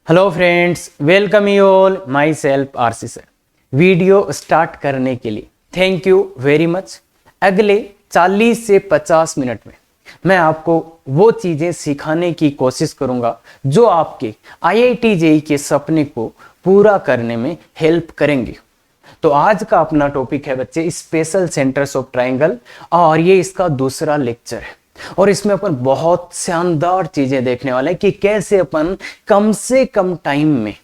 Hello friends, welcome you all. My self RC sir. Video start करने के लिए thank you very much. अगले 40 से 50 मिनट में मैं आपको वो चीज़ें सिखाने की कोशिश करूंगा जो आपके आईआईटी जेईई के सपने को पूरा करने में हेल्प करेंगे। तो आज का अपना टॉपिक है बच्चे स्पेशल सेंटर्स ऑफ ट्रायंगल, और ये इसका दूसरा लेक्चर है। और इसमें अपन बहुत शानदार चीजें देखने वाले हैं कि कैसे अपन कम से कम टाइम में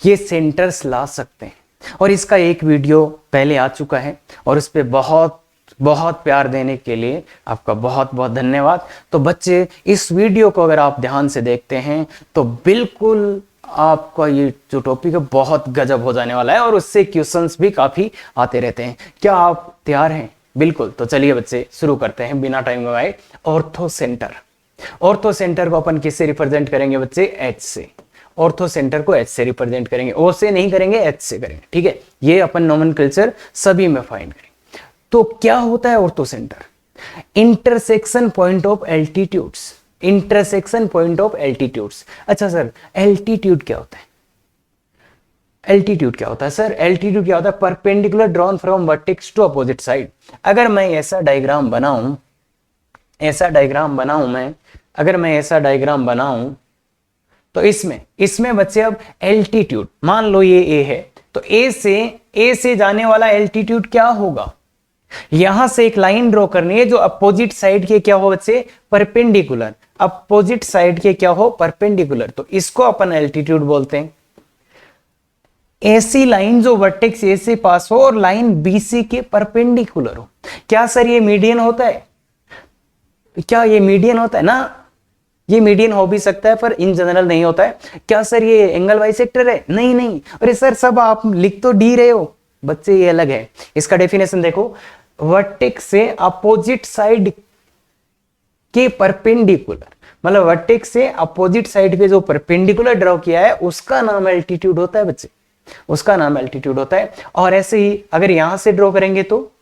ये सेंटर्स ला सकते हैं। और इसका एक वीडियो पहले आ चुका है और उस पर बहुत बहुत प्यार देने के लिए आपका बहुत बहुत धन्यवाद। तो बच्चे, इस वीडियो को अगर आप ध्यान से देखते हैं तो बिल्कुल आपका ये जो टॉपिक है बहुत गजब हो जाने वाला है, और उससे क्वेश्चंस भी काफी आते रहते हैं। क्या आप तैयार हैं? बिल्कुल। तो चलिए बच्चे शुरू करते हैं बिना टाइम गवाए। Ortho centre. ऑर्थो सेंटर को अपन किससे रिप्रेजेंट करेंगे बच्चे? एच से। ऑर्थो सेंटर को एच से रिप्रेजेंट करेंगे, ओ से नहीं करेंगे, एच से करेंगे। ठीक है, ये अपन नोमेनक्लेचर सभी में फाइंड करेंगे। तो क्या होता है ortho centre? Intersection point of altitudes. Intersection point of altitudes. अच्छा सर, एल्टीट्यूड क्या होता है? एल्टीट्यूड क्या होता है सर? एल्टीट्यूड क्या होता है? Perpendicular drawn from vertex to opposite side. अगर मैं ऐसा डायग्राम बनाऊं, अगर मैं ऐसा डायग्राम बनाऊं तो इसमें बच्चे अब एल्टीट्यूड, मान लो ये ए है, तो ए से जाने वाला एल्टीट्यूड क्या होगा? यहां से एक लाइन ड्रॉ करनी है जो अपोजिट साइड के क्या हो बच्चे? परपेंडिकुलर। अपोजिट साइड के क्या हो? परपेंडिकुलर। तो इसको अपन एल्टीट्यूड बोलते हैं। ऐसी लाइन जो वर्टेक्स ए से पास हो और लाइन बी सी के परपेंडिकुलर हो। क्या सर ये मीडियन होता है? क्या ये मीडियन होता है? ना, ये मीडियन हो भी सकता है पर इन जनरल नहीं होता है। क्या सर ये एंगल बाइसेक्टर है? नहीं। अरे सर, सब आप लिख तो डी रहे हो बच्चे, ये अलग है। इसका डेफिनेशन देखो, वर्टेक्स से अपोजिट साइड के परपेंडिकुलर, मतलब वर्टेक्स से अपोजिट साइड पे जो परपेंडिकुलर ड्रॉ किया है उसका नाम एल्टीट्यूड होता है बच्चे, उसका नाम एल्टीट्यूड होता है। और ऐसे ही अगर यहां से ड्रॉ करेंगे तो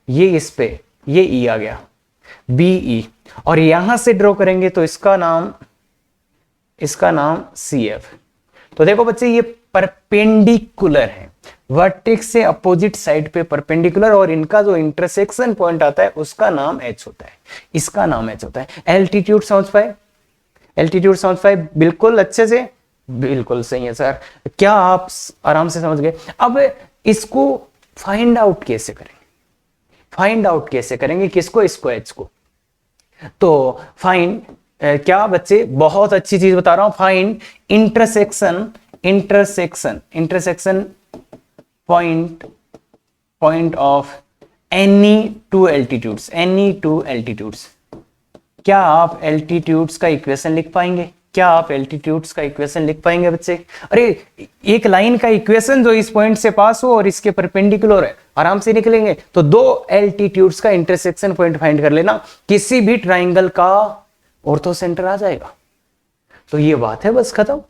ये इस पे ये ई आ गया, बी ई, और यहां से ड्रॉ करेंगे तो इसका नाम सी एफ। तो देखो बच्चे, ये परपेंडिकुलर है, वर्टेक्स से अपोजिट साइड पे परपेंडिकुलर, और इनका जो इंटरसेक्शन पॉइंट आता है उसका नाम एच होता है, इसका नाम एच होता है। एल्टीट्यूड समझ पाए? एल्टीट्यूड समझ पाए बिल्कुल अच्छे से? बिल्कुल सही है सर। क्या आप आराम से समझ गए? अब इसको फाइंड आउट कैसे करेंगे? किसको? इसको, एच को। तो फाइंड क्या बच्चे, बहुत अच्छी चीज बता रहा हूं। Find intersection point of any two altitudes. क्या आप एल्टीट्यूड्स का इक्वेशन लिख पाएंगे? बच्चे? अरे एक लाइन का इक्वेशन जो इस पॉइंट से पास हो और इसके परपेंडिकुलर है, आराम से निकलेंगे। तो दो एल्टीट्यूड्स का इंटरसेक्शन पॉइंट फाइंड कर लेना, किसी भी ट्राइंगल का ऑर्थो सेंटर आ जाएगा। तो ये बात है, बस खत्म।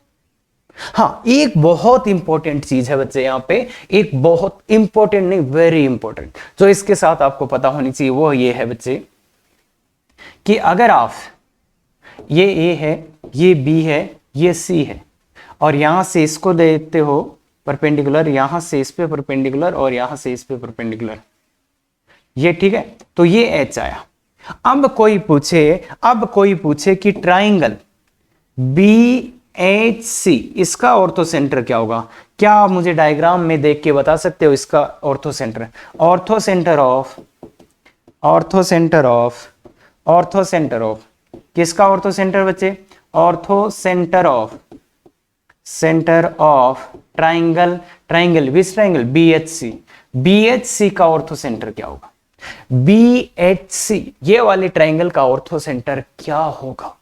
हाँ, एक बहुत इंपॉर्टेंट चीज है बच्चे यहाँ पे, एक बहुत इंपॉर्टेंट नहीं, वेरी इंपॉर्टेंट, जो इसके साथ आपको पता होनी चाहिए, वो ये है बच्चे कि अगर आप ये ए है, ये बी है, ये सी है, और यहां से इसको देते हो परपेंडिकुलर, यहां से इस पे परपेंडिकुलर, और यहां से इस पे परपेंडिकुलर, ये ठीक है। तो ये एच आया। अब कोई पूछे कि ट्राइंगल बी एच सी, इसका ऑर्थो सेंटर क्या होगा? क्या आप मुझे डायग्राम में देख के बता सकते हो इसका ortho centre? Orthocentre of किसका ऑर्थो सेंटर बच्चे? Ortho centre of triangle which triangle? BHC का ऑर्थो सेंटर क्या होगा? BHC, ये वाले ट्राइंगल का ऑर्थो सेंटर क्या होगा?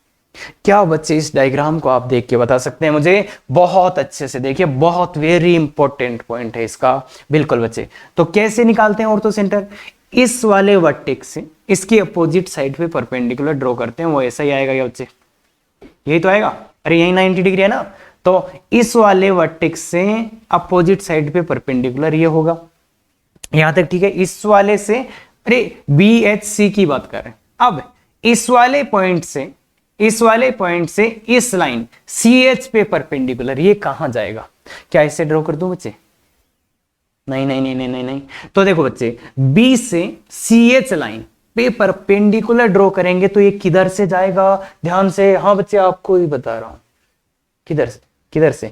क्या बच्चे इस डायग्राम को आप देख के बता सकते हैं मुझे? बहुत अच्छे से देखिए, बहुत वेरी इंपॉर्टेंट पॉइंट है इसका। बिल्कुल बच्चे। तो कैसे निकालते हैं ऑर्थो सेंटर? इस वाले वर्टेक्स से इसकी अपोजिट साइड पे परपेंडिकुलर ड्रॉ करते हैं, वो ऐसा ही आएगा क्या बच्चे? यही तो आएगा। अरे यही 90 डिग्री है ना, तो इस वाले वर्टेक्स से अपोजिट साइड पे परपेंडिकुलर ये होगा, यहां तक ठीक है। इस वाले से, अरे BHC की बात कर रहे हैं। अब इस वाले पॉइंट से इस वाले पॉइंट से इस लाइन CH पे परपेंडिकुलर, ये कहां जाएगा? क्या इसे ड्रॉ कर दूं बच्चे? नहीं नहीं नहीं नहीं नहीं नहीं। तो देखो बच्चे, B से CH लाइन पे परपेंडिकुलर ड्रॉ करेंगे तो ये किधर से जाएगा? ध्यान से, हाँ बच्चे आपको ही बता रहा हूं। किधर से? किधर से?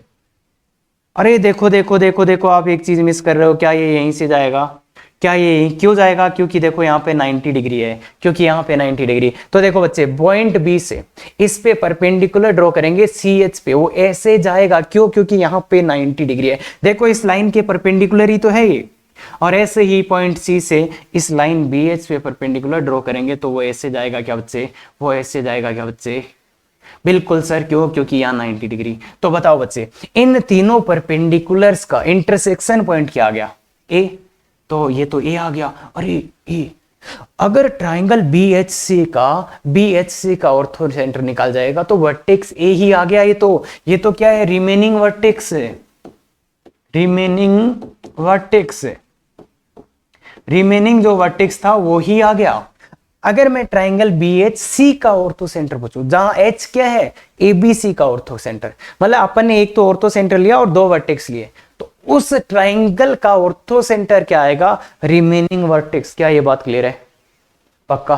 अरे देखो देखो देखो देखो, आप एक चीज मिस कर रहे हो। क्या ये यहीं से जाएगा? क्या ये क्यों जाएगा? क्योंकि देखो यहाँ पे 90 डिग्री है, क्योंकि यहाँ पे 90 डिग्री। तो देखो बच्चे, पॉइंट बी से इस पे परपेंडिकुलर ड्रॉ करेंगे CH पे, वो ऐसे जाएगा। क्यों? क्योंकि यहाँ पे 90 डिग्री है। देखो इस लाइन के परपेंडिकुलर ही तो है ये। और ऐसे ही पॉइंट सी से इस लाइन BH पे परपेंडिकुलर ड्रॉ करेंगे तो वो ऐसे जाएगा क्या बच्चे? वो ऐसे जाएगा क्या बच्चे? बिल्कुल सर, क्यों? क्योंकि यहाँ 90 डिग्री। तो बताओ बच्चे, इन तीनों परपेंडिकुलर्स का इंटरसेक्शन पॉइंट क्या आ गया? A। तो ये तो A आ गया। अरे A, अगर ट्राइंगल BHC का ऑर्थो सेंटर निकाल जाएगा तो वर्टेक्स A ही आ गया। ये तो क्या है? रिमेनिंग वर्टेक्स है। रिमेनिंग जो वर्टेक्स था वो ही आ गया। अगर मैं ट्राइंगल BHC का ऑर्थो सेंटर पूछूं, जहां H क्या है? ABC का ऑर्थो सेंटर, मतलब अपन ने एक तो ऑर्थो सेंटर लिया और दो वर्टेक्स लिए, तो उस ट्राइंगल का ऑर्थो सेंटर क्या आएगा? Remaining vertex. क्या ये बात क्लियर है? पक्का?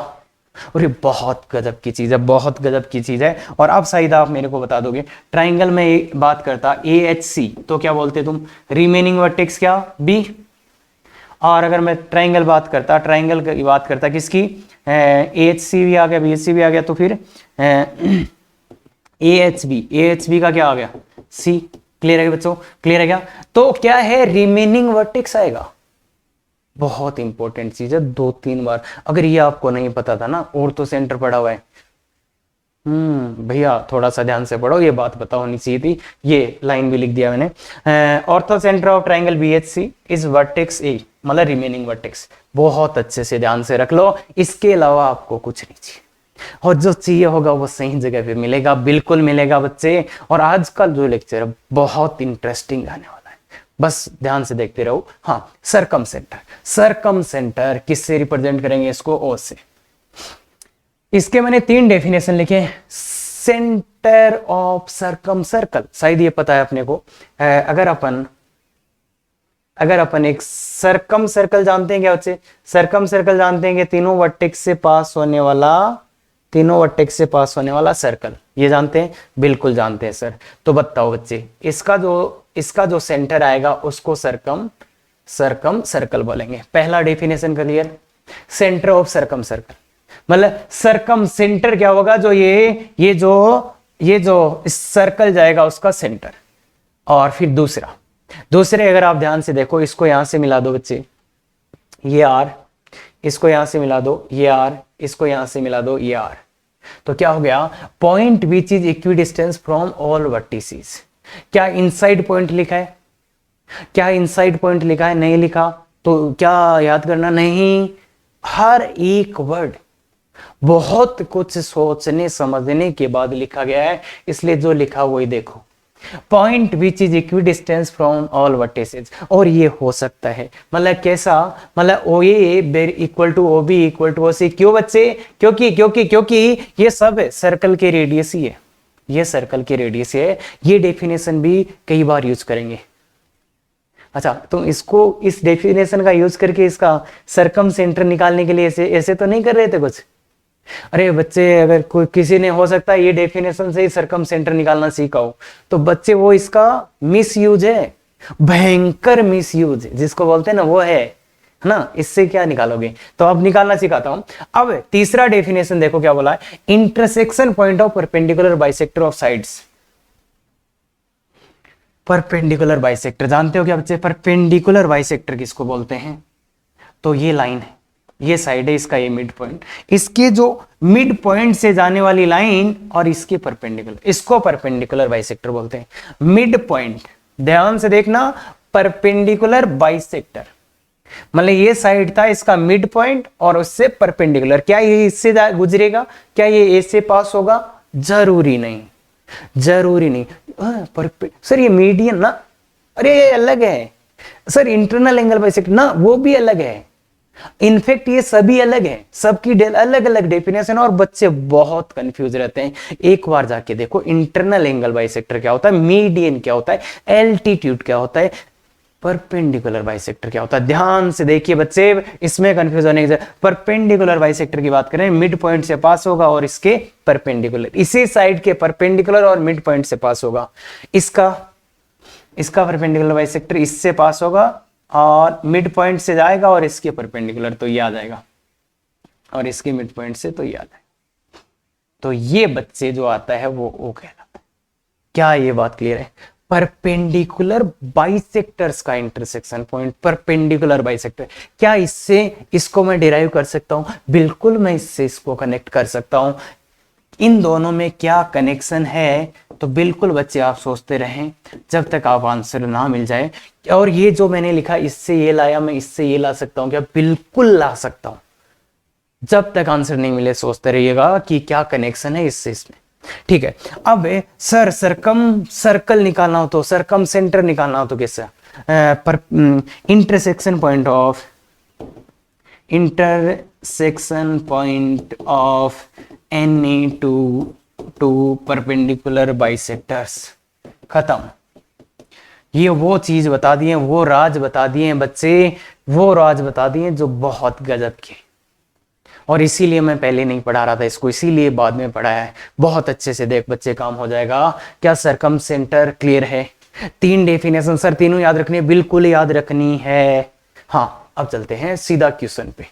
अरे बहुत गजब की चीज है, बहुत गजब की चीज है। और अब शायद आप मेरे को बता दोगे, ट्राइंगल में बात करता AHC तो क्या बोलते तुम? रिमेनिंग वर्टेक्स क्या? B। और अगर मैं ट्राइंगल की बात करता किसकी? AHC भी आ गया, BHC भी आ गया, तो फिर AHB का क्या आ गया? C। क्लियर है बच्चों? क्लियर है क्या? तो क्या है? रिमेनिंग वर्टेक्स आएगा। बहुत इंपॉर्टेंट चीज है, 2-3 बार अगर ये आपको नहीं पता था ना, ऑर्थो सेंटर पढ़ा हुआ है, भैया थोड़ा सा ध्यान से पढ़ो, ये बात पता होनी चाहिए थी। ये लाइन भी लिख दिया मैंने। Ortho centre of triangle BHC is vertex A, मतलब रिमेनिंग वर्टेक्स। बहुत अच्छे से ध्यान से रख लो, इसके अलावा आपको कुछ नहीं चाहिए, और जो चाहिए होगा वो सही जगह पे मिलेगा, बिल्कुल मिलेगा बच्चे। और आज का जो लेक्चर है बहुत इंटरेस्टिंग आने वाला है, बस ध्यान से देखते रहो। हाँ, सरकम सेंटर किससे रिप्रेजेंट करेंगे इसको? O से। इसके मैंने 3 डेफिनेशन लिखे। सेंटर ऑफ सरकम सर्कल, शायद ये पता है अपने को। अगर अपन एक सरकम सर्कल जानते हैं क्या बच्चे? सरकम सर्कल जानते हैं कि तीनों वर्टेक्स से पास होने वाला सर्कल, ये जानते हैं? बिल्कुल जानते हैं सर। तो बताओ बच्चे, इसका जो सेंटर आएगा उसको सरकम सर्कल बोलेंगे। पहला definition clear? Centre of circumcircle मतलब सरकम सेंटर क्या होगा? जो ये जो इस सर्कल जाएगा उसका सेंटर। और फिर दूसरे अगर आप ध्यान से देखो, इसको यहां से मिला दो बच्चे, ये R, इसको यहां से मिला दो, ये R, इसको यहां से मिला दो, ये R। तो क्या हो गया? Point which is equidistance from all vertices. क्या इनसाइड पॉइंट लिखा है? नहीं लिखा तो क्या याद करना? नहीं, हर एक वर्ड बहुत कुछ सोचने समझने के बाद लिखा गया है, इसलिए जो लिखा वही देखो। Point which is equidistance from all vertices. और ये हो सकता है, मतलब कैसा? मतलब OA equal to OB equal to OC। क्यों बच्चे? क्योंकि ये सब सर्कल के रेडियस ही है, ये डेफिनेशन भी कई बार यूज करेंगे। अच्छा, तो इसको, इस डेफिनेशन का यूज करके इसका सरकम सेंटर निकालने के लिए ऐसे तो नहीं कर रहे थे कुछ? अरे बच्चे, अगर कोई किसी ने हो सकता है ये डेफिनेशन से ही सरकम सेंटर निकालना सीखा हो, तो बच्चे वो इसका मिसयूज है, भयंकर मिसयूज जिसको बोलते हैं ना, वो है ना। इससे क्या निकालोगे? तो अब निकालना सिखाता हूं। अब तीसरा डेफिनेशन देखो क्या बोला है? Intersection point of perpendicular bisector of sides. Perpendicular bisector जानते हो क्या बच्चे? परपेंडिकुलर बाइसेक्टर किसको बोलते हैं? तो ये लाइन है, ये साइड है, इसका ये मिड पॉइंट, इसके जो मिड पॉइंट से जाने वाली लाइन और इसके परपेंडिकुलर, इसको परपेंडिकुलर बाइसेक्टर बोलते हैं। मिड पॉइंट, ध्यान से देखना, परपेंडिकुलर बाइसेक्टर मतलब ये साइड था, इसका मिड पॉइंट और उससे परपेंडिकुलर। क्या ये इससे गुजरेगा? क्या ये ऐसे पास होगा? जरूरी नहीं। सर ये मीडियन ना, अरे ये अलग है सर। इंटरनल एंगल बाइसेक्टर ना, वो भी अलग है। इनफेक्ट ये सभी अलग है, सबकी अलग अलग डेफिनेशन, और बच्चे बहुत कंफ्यूज रहते हैं। एक बार जाके देखो इंटरनल एंगल बाइसेक्टर क्या होता है, मीडियन क्या होता है, एल्टीट्यूड क्या होता है, परपेंडिकुलर बाइसेक्टर क्या होता है। ध्यान से देखिए बच्चे, इसमें कंफ्यूज होने की जरूरत। परपेंडिकुलर बाइसेक्टर की बात करें, मिड पॉइंट से पास होगा और इसके परपेंडिकुलर, इसी साइड के परपेंडिकुलर और मिड पॉइंट से पास होगा। इसका परपेंडिकुलर बाइसेक्टर इससे पास होगा और मिड पॉइंट से जाएगा, और इसके परपेंडिकुलर तो ये आ जाएगा, और इसके मिड पॉइंट से तो ये आ जाएगा। तो ये बच्चे जो आता है वो O कहलाता है। क्या ये बात क्लियर है? परपेंडिकुलर बाइसेक्टर्स का इंटरसेक्शन पॉइंट, परपेंडिकुलर बाइसेक्टर। क्या इससे इसको मैं डिराइव कर सकता हूं? बिल्कुल मैं इससे इसको कनेक्ट कर सकता हूं। इन दोनों में क्या कनेक्शन है? तो बिल्कुल बच्चे आप सोचते रहें जब तक आप आंसर ना मिल जाए। और ये जो मैंने लिखा, इससे ये लाया, मैं इससे ये ला सकता हूं क्या? बिल्कुल ला सकता हूं। जब तक आंसर नहीं मिले सोचते रहिएगा कि क्या कनेक्शन है इससे इसमें। ठीक है। अब सर सर्कल निकालना हो तो, सरकम सेंटर निकालना हो तो कैसे? पर intersection point of any two perpendicular bisectors. खत्म। ये वो चीज बता दिए, वो राज बता दिए बच्चे, वो राज बता दिए जो बहुत गजब के, और इसीलिए मैं पहले नहीं पढ़ा रहा था इसको, इसीलिए बाद में पढ़ाया है। बहुत अच्छे से देख बच्चे, काम हो जाएगा। क्या सरकम सेंटर क्लियर है? 3 डेफिनेशन सर, तीनों याद रखनी है, बिल्कुल याद रखनी है। हाँ, अब चलते हैं सीधा क्वेश्चन पे।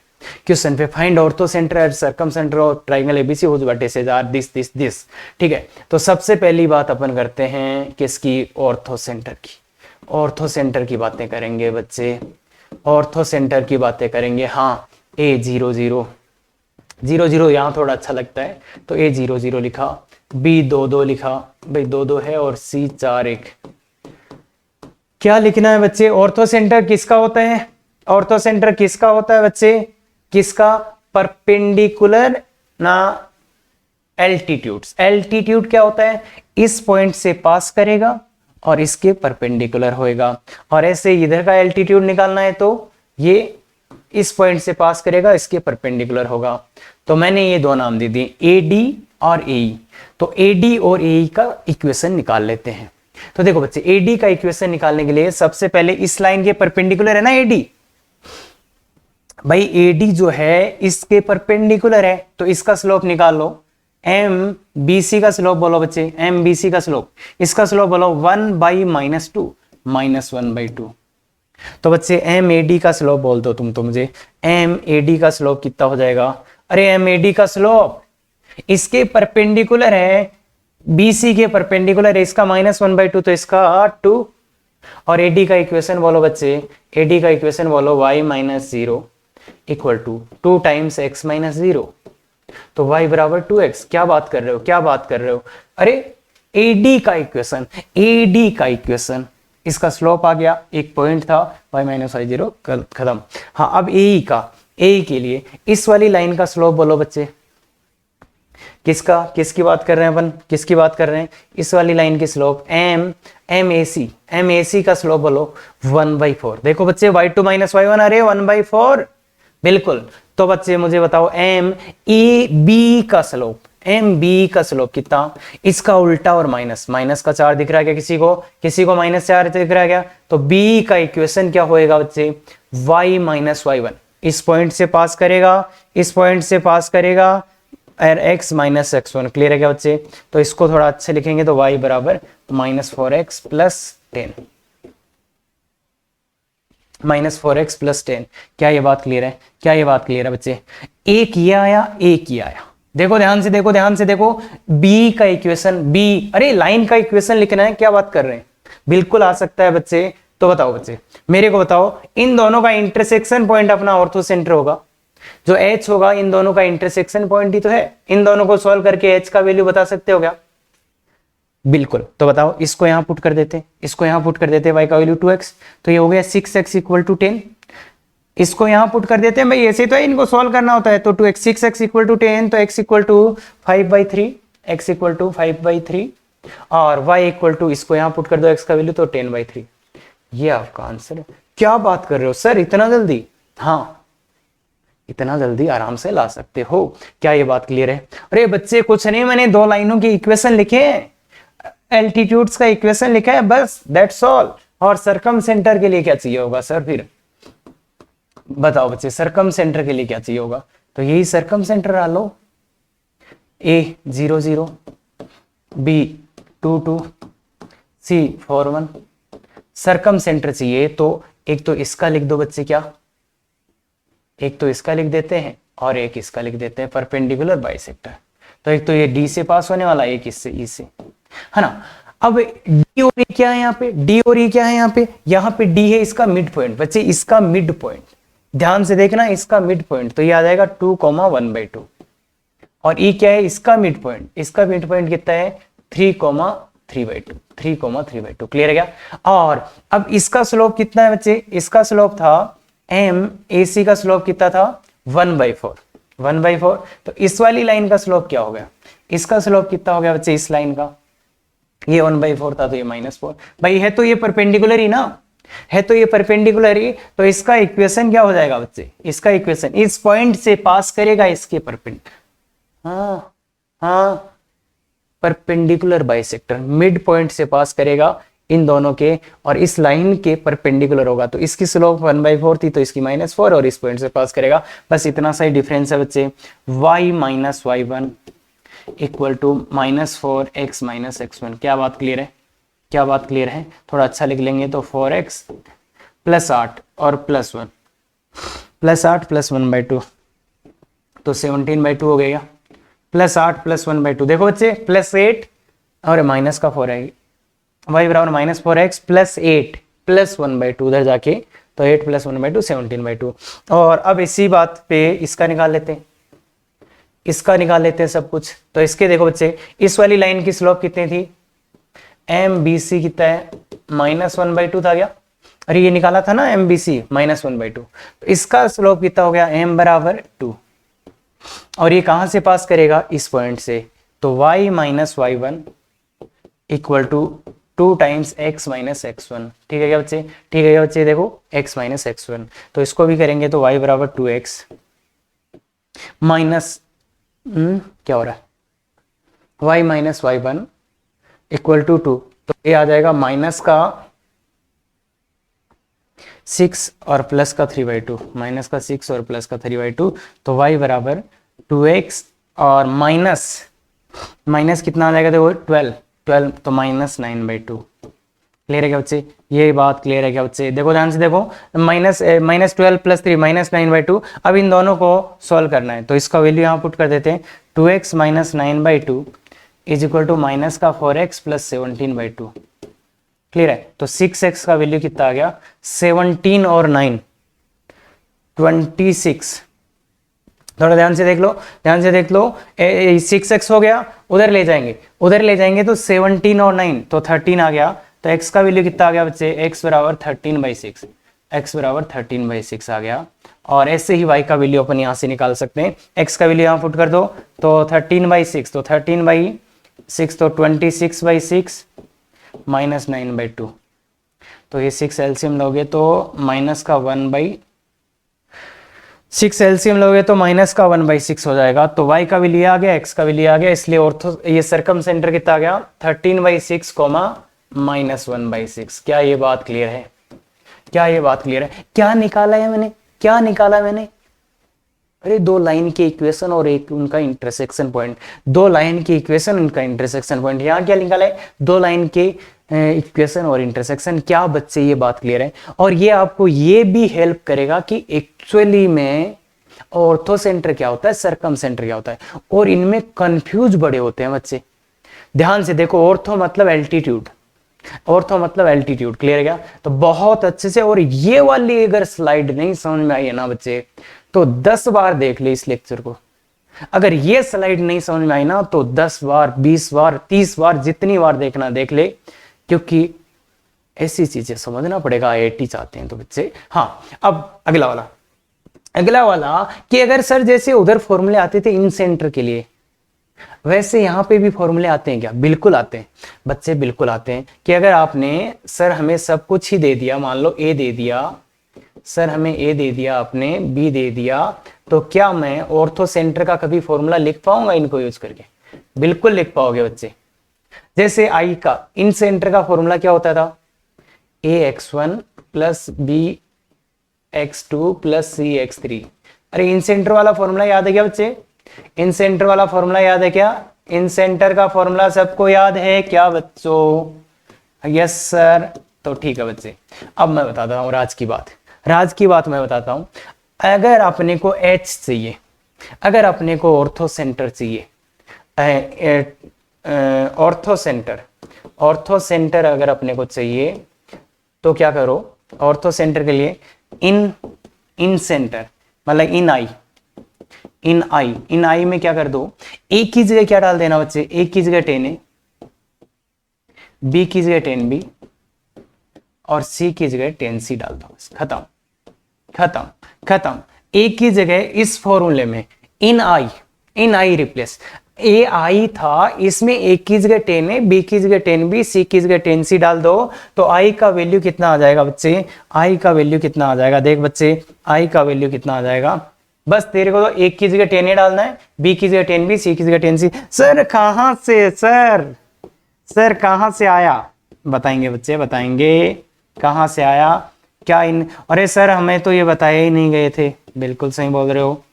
Find orthocentre at circumcentre of triangle ABC whose vertices are this. ठीक है, तो सबसे पहली बात अपन करते हैं किसकी? ऑर्थो सेंटर की। ऑर्थो सेंटर की बातें करेंगे बच्चे, ऑर्थो सेंटर की बातें करेंगे। हाँ, A00 यहाँ थोड़ा अच्छा लगता है, तो A00 लिखा, B22 लिखा, भाई 2 है, और C41। क्या लिखना है बच्चे? ऑर्थो सेंटर किसका होता है? ऑर्थो सेंटर किसका होता है बच्चे? किसका? परपेंडिकुलर ना एल्टीट्यूड्स। एल्टीट्यूड क्या होता है? इस पॉइंट से पास करेगा और इसके परपेंडिकुलर होएगा। और ऐसे इधर का एल्टीट्यूड निकालना है तो ये इस पॉइंट से पास करेगा, इसके परपेंडिकुलर होगा। तो मैंने ये 2 नाम दे दिए, AD और AE। तो AD और AE का इक्वेशन निकाल लेते हैं। तो देखो बच्चे, AD का इक्वेशन निकालने के लिए सबसे पहले इस लाइन के परपेंडिकुलर है ना AD, भाई AD जो है इसके परपेंडिकुलर है, तो इसका स्लोप निकाल लो। MBC का स्लोप बोलो बच्चे, MBC का स्लोप, इसका स्लोप बोलो 1/-2 -1/2। तो बच्चे MAD का स्लोप बोल दो तुम तो मुझे, MAD का स्लोप कितना हो जाएगा? अरे MAD का स्लोप इसके परपेंडिकुलर है, BC के परपेंडिकुलर है, इसका -1/2, तो इसका 2। और AD का इक्वेशन बोलो बच्चे, AD का इक्वेशन बोलो y-0 equal to 2 times x - 0, तो y बराबर 2x। क्या बात कर रहे हो? अरे AD का इक्वेशन, इसका स्लोप आ गया, एक पॉइंट था, y - y0 खत्म। हाँ, अब AE के लिए इस वाली लाइन का स्लोप बोलो बच्चे। किसकी बात कर रहे हैं अपन? किसकी बात कर रहे हैं? इस वाली लाइन की स्लोप MAC का स्लोप बोलो 1/4। देखो बच्चे, y2 - y1, अरे 1/4 बिल्कुल। तो बच्चे मुझे बताओ MB का स्लोप कितना? इसका उल्टा और माइनस का 4 दिख रहा है क्या किसी को? -4 दिख रहा है क्या? तो B का इक्वेशन क्या होएगा बच्चे? y - y1 इस पॉइंट से पास करेगा, और x - x1। क्लियर है क्या बच्चे? तो इसको थोड़ा अच्छे लिखेंगे तो y बराबर -4x + 10, -4x + 10। क्या ये बात क्लियर है बच्चे? एक ये आया। देखो ध्यान से देखो, B का इक्वेशन, अरे लाइन का इक्वेशन लिखना है, क्या बात कर रहे हैं? बिल्कुल आ सकता है बच्चे। तो बताओ बच्चे, मेरे को बताओ, इन दोनों का इंटरसेक्शन पॉइंट अपना ऑर्थो सेंटर होगा, जो H होगा, इन दोनों का इंटरसेक्शन पॉइंट ही तो है। इन दोनों को सॉल्व करके H का वैल्यू बता सकते हो क्या? बिल्कुल। तो बताओ, इसको यहां पुट कर देते, y का वैल्यू 2x, तो ये हो गया 6x = 10। इसको यहां पुट कर देते हैं भाई, ऐसे तो है, इनको सॉल्व करना होता है। तो 2x 6x = 10, तो x = 5/3, और y = इसको यहां पुट कर दो x का वैल्यू, तो 10/3। ये आपका आंसर है। क्या बात कर रहे हो सर, इतना जल्दी? हाँ, इतना जल्दी आराम से ला सकते हो। क्या ये बात क्लियर है? अरे बच्चे कुछ नहीं, मैंने 2 लाइनों की इक्वेशन लिखे हैं, एल्टीट्यूड्स का इक्वेशन लिखा है, बस दैट्स ऑल। और सरकम सेंटर के लिए क्या चाहिए होगा सर? फिर बताओ बच्चे, सरकम सेंटर के लिए क्या चाहिए होगा? तो यही सरकम सेंटर डाल लो, ए 0 0, बी 2 2, सी 4 1। सरकम सेंटर चाहिए तो एक तो इसका लिख दो बच्चे, क्या? एक तो इसका लिख देते हैं और एक इसका लिख देते हैं, परपेंडिकुलर बाइसेक्टर। तो एक तो ये डी से पास होने वाला, एक इससे ई से, है ना। अब डी और ई क्या है यहाँ पे? डी और ई क्या है यहाँ पे? यहाँ पे डी है इसका मिड पॉइंट बच्चे, इसका मिड पॉइंट ध्यान से देखना, इसका मिड पॉइंट तो ये आ जाएगा 2,1/2। और ई क्या है? इसका मिड पॉइंट, इसका मिड पॉइंट कितना है? 3,3/2, 3,3/2। क्लियर है क्या? और अब इसका स्लोप कितना है बच्चे? इसका स्लोप था एम, ए सी का स्लोप कितना था? 1/4, 1/4। तो इस वाली लाइन का स्लोप क्या हो गया? इसका स्लोप कितना हो गया बच्चे इस लाइन का? ये 1/4 था तो ये -4। भाई है तो ये परपेंडिकुलर ही ना, है तो ये परपेंडिकुलर ही, तो इसका इक्वेशन क्या हो जाएगा बच्चे? इसका इक्वेशन इस पॉइंट से पास करेगा इसके परपेंडिकुलर, हाँ परपेंडिकुलर बाइसेक्टर मिड पॉइंट से पास करेगा इन दोनों के, और इस लाइन के परपेंडिकुलर होगा। तो इसकी स्लोप 1/4 थी तो इसकी -4, और इस पॉइंट से पास करेगा। बस इतना सा ही डिफरेंस है बच्चे। y - y1 equal to -4x - x1। क्या बात क्लियर है? क्या बात क्लियर है? थोड़ा अच्छा लिख लेंगे तो 4x + 8 और +1, +8 + 1/2 तो 17/2 हो गया। +8 + 1/2 देखो बच्चे, +8 और माइनस का 4 है, y बराबर -4x + 8 + 1/2 उधर जाके, तो 8 + 1/2 17/2। और अब इसी बात पे इसका निकाल लेते हैं, इसका निकाल लेते हैं सब कुछ। तो इसके देखो बच्चे, इस वाली लाइन की स्लोप कितनी थी? एम बी सी कितना है? -1/2 था क्या? अरे ये निकाला था ना एम बी सी -1/2। तो इसका स्लोप कितना हो गया? m बराबर 2। और ये कहां से पास करेगा? इस पॉइंट से। तो y - y1 equal to 2 times x - x1। ठीक है क्या बच्चे? ठीक है क्या बच्चे? देखो x - x1, तो इसको भी करेंगे तो y बराबर 2x माइनस क्या हो रहा है? y - y1 equal to 2। तो ये आ जाएगा माइनस का 6 और प्लस का 3/2, माइनस का 6 और प्लस का 3/2। तो y बराबर 2x और माइनस कितना आ जाएगा? देखो 12 तो -9/2। क्लियर है क्या बच्चे? ये बात क्लियर है क्या बच्चे? देखो ध्यान से देखो, -12 + 3 -9/2। अब इन दोनों को सॉल्व करना है, तो इसका वैल्यू यहाँ पुट कर देते हैं। 2x - 9/2 is equal to minus का 4x + 17/2। क्लियर है? तो 6x का वैल्यू कितना आ गया? 17 और 9 26। थोड़ा ध्यान से देख लो, ध्यान से देख लो। 6x हो गया, उधर ले जाएंगे तो 17 और 9 तो 13 आ गया। तो x का वैल्यू कितना आ गया बच्चे? x बराबर 13/6, x बराबर 13/6 आ गया। और ऐसे ही y का वैल्यू अपन यहाँ से निकाल सकते हैं। x का वैल्यू यहाँ पुट कर दो तो 13/6, तो 13/6 तो 26/6 -9/2। तो ये 6 एलसीएम लोगे तो माइनस का 1/6 एलसीएम लोगे तो माइनस का 1/6 हो जाएगा। तो y का वैल्यू आ गया, x का वैल्यू आ गया, इसलिए ऑर्थो ये सरकम सेंटर कितना आ गया? 13/6 -1/6। क्या ये बात क्लियर है? क्या ये बात क्लियर है? क्या निकाला है मैंने? क्या निकाला मैंने? अरे 2 लाइन की इक्वेशन और एक उनका इंटरसेक्शन पॉइंट, 2 लाइन की इक्वेशन उनका इंटरसेक्शन पॉइंट। यहाँ क्या निकाला है? 2 लाइन के इक्वेशन और इंटरसेक्शन। क्या बच्चे ये बात क्लियर है? और ये आपको ये भी हेल्प करेगा कि एक्चुअली में ऑर्थो सेंटर क्या होता है, सरकम सेंटर क्या होता है, और इनमें कंफ्यूज बड़े होते हैं बच्चे। ध्यान से देखो, ऑर्थो मतलब एल्टीट्यूड, ऑर्थो मतलब एल्टीट्यूड। क्लियर है क्या? तो बहुत अच्छे से। और ये वाली अगर स्लाइड नहीं समझ में आई है ना बच्चे, तो 10 बार देख ले इस लेक्चर को। अगर ये स्लाइड नहीं समझ में आई ना तो 10 बार, 20 बार, 30 बार, जितनी बार देखना देख ले, क्योंकि ऐसी चीजें समझना पड़ेगा। IIT चाहते हैं तो बच्चे। हाँ, अब अगला वाला कि अगर सर जैसे उधर फॉर्मूले आते थे इन सेंटर के लिए, वैसे यहां पे भी फॉर्मूले आते हैं क्या? बिल्कुल आते हैं बच्चे, बिल्कुल आते हैं। कि अगर आपने सर हमें सब कुछ ही दे दिया, मान लो A दे दिया, सर हमें A दे दिया, आपने B दे दिया, तो क्या मैं ऑर्थो सेंटर का कभी फॉर्मूला लिख पाऊंगा इनको यूज करके? बिल्कुल लिख पाओगे बच्चे। जैसे आई का इन सेंटर का फॉर्मूला क्या होता था? ax1 plus B x2 plus सी x3। अरे इन सेंटर वाला फॉर्मूला याद है क्या बच्चे? इन सेंटर वाला फॉर्मूला याद है क्या? इन सेंटर का फॉर्मूला सबको याद है क्या बच्चों? Yes sir. तो ठीक है बच्चे, अब मैं बताता हूँ राज की बात। राज की बात मैं बताता हूँ। अगर अपने को H चाहिए, अगर अपने को ऑर्थो सेंटर चाहिए, ऑर्थो सेंटर अगर अपने को चाहिए तो क्या करो? ऑर्थो सेंटर के लिए इन सेंटर मतलब इन आई में क्या कर दो? ए की जगह क्या डाल देना बच्चे? ए की जगह 10A, बी की जगह 10B और सी की जगह 10C डाल दो। बस खत्म खत्म खत्म। ए की जगह इस फॉर्मूले में इन आई रिप्लेस। ए आई था, इसमें ए की जगह 10A, बी की जगह 10B, सी की जगह 10C डाल दो तो आई का वैल्यू कितना आ जाएगा बच्चे? आई का वैल्यू कितना आ जाएगा? देख बच्चे, आई का वैल्यू कितना आ जाएगा? बस तेरे को तो ए की जगह 10A डालना है, बी की जगह 10B, सी की जगह 10C। सर कहां से? सर कहां से आया? बताएंगे बच्चे, बताएंगे कहां से आया क्या इन। अरे सर हमें तो ये बताए ही नहीं गए थे। बिल्कुल सही बोल रहे हो।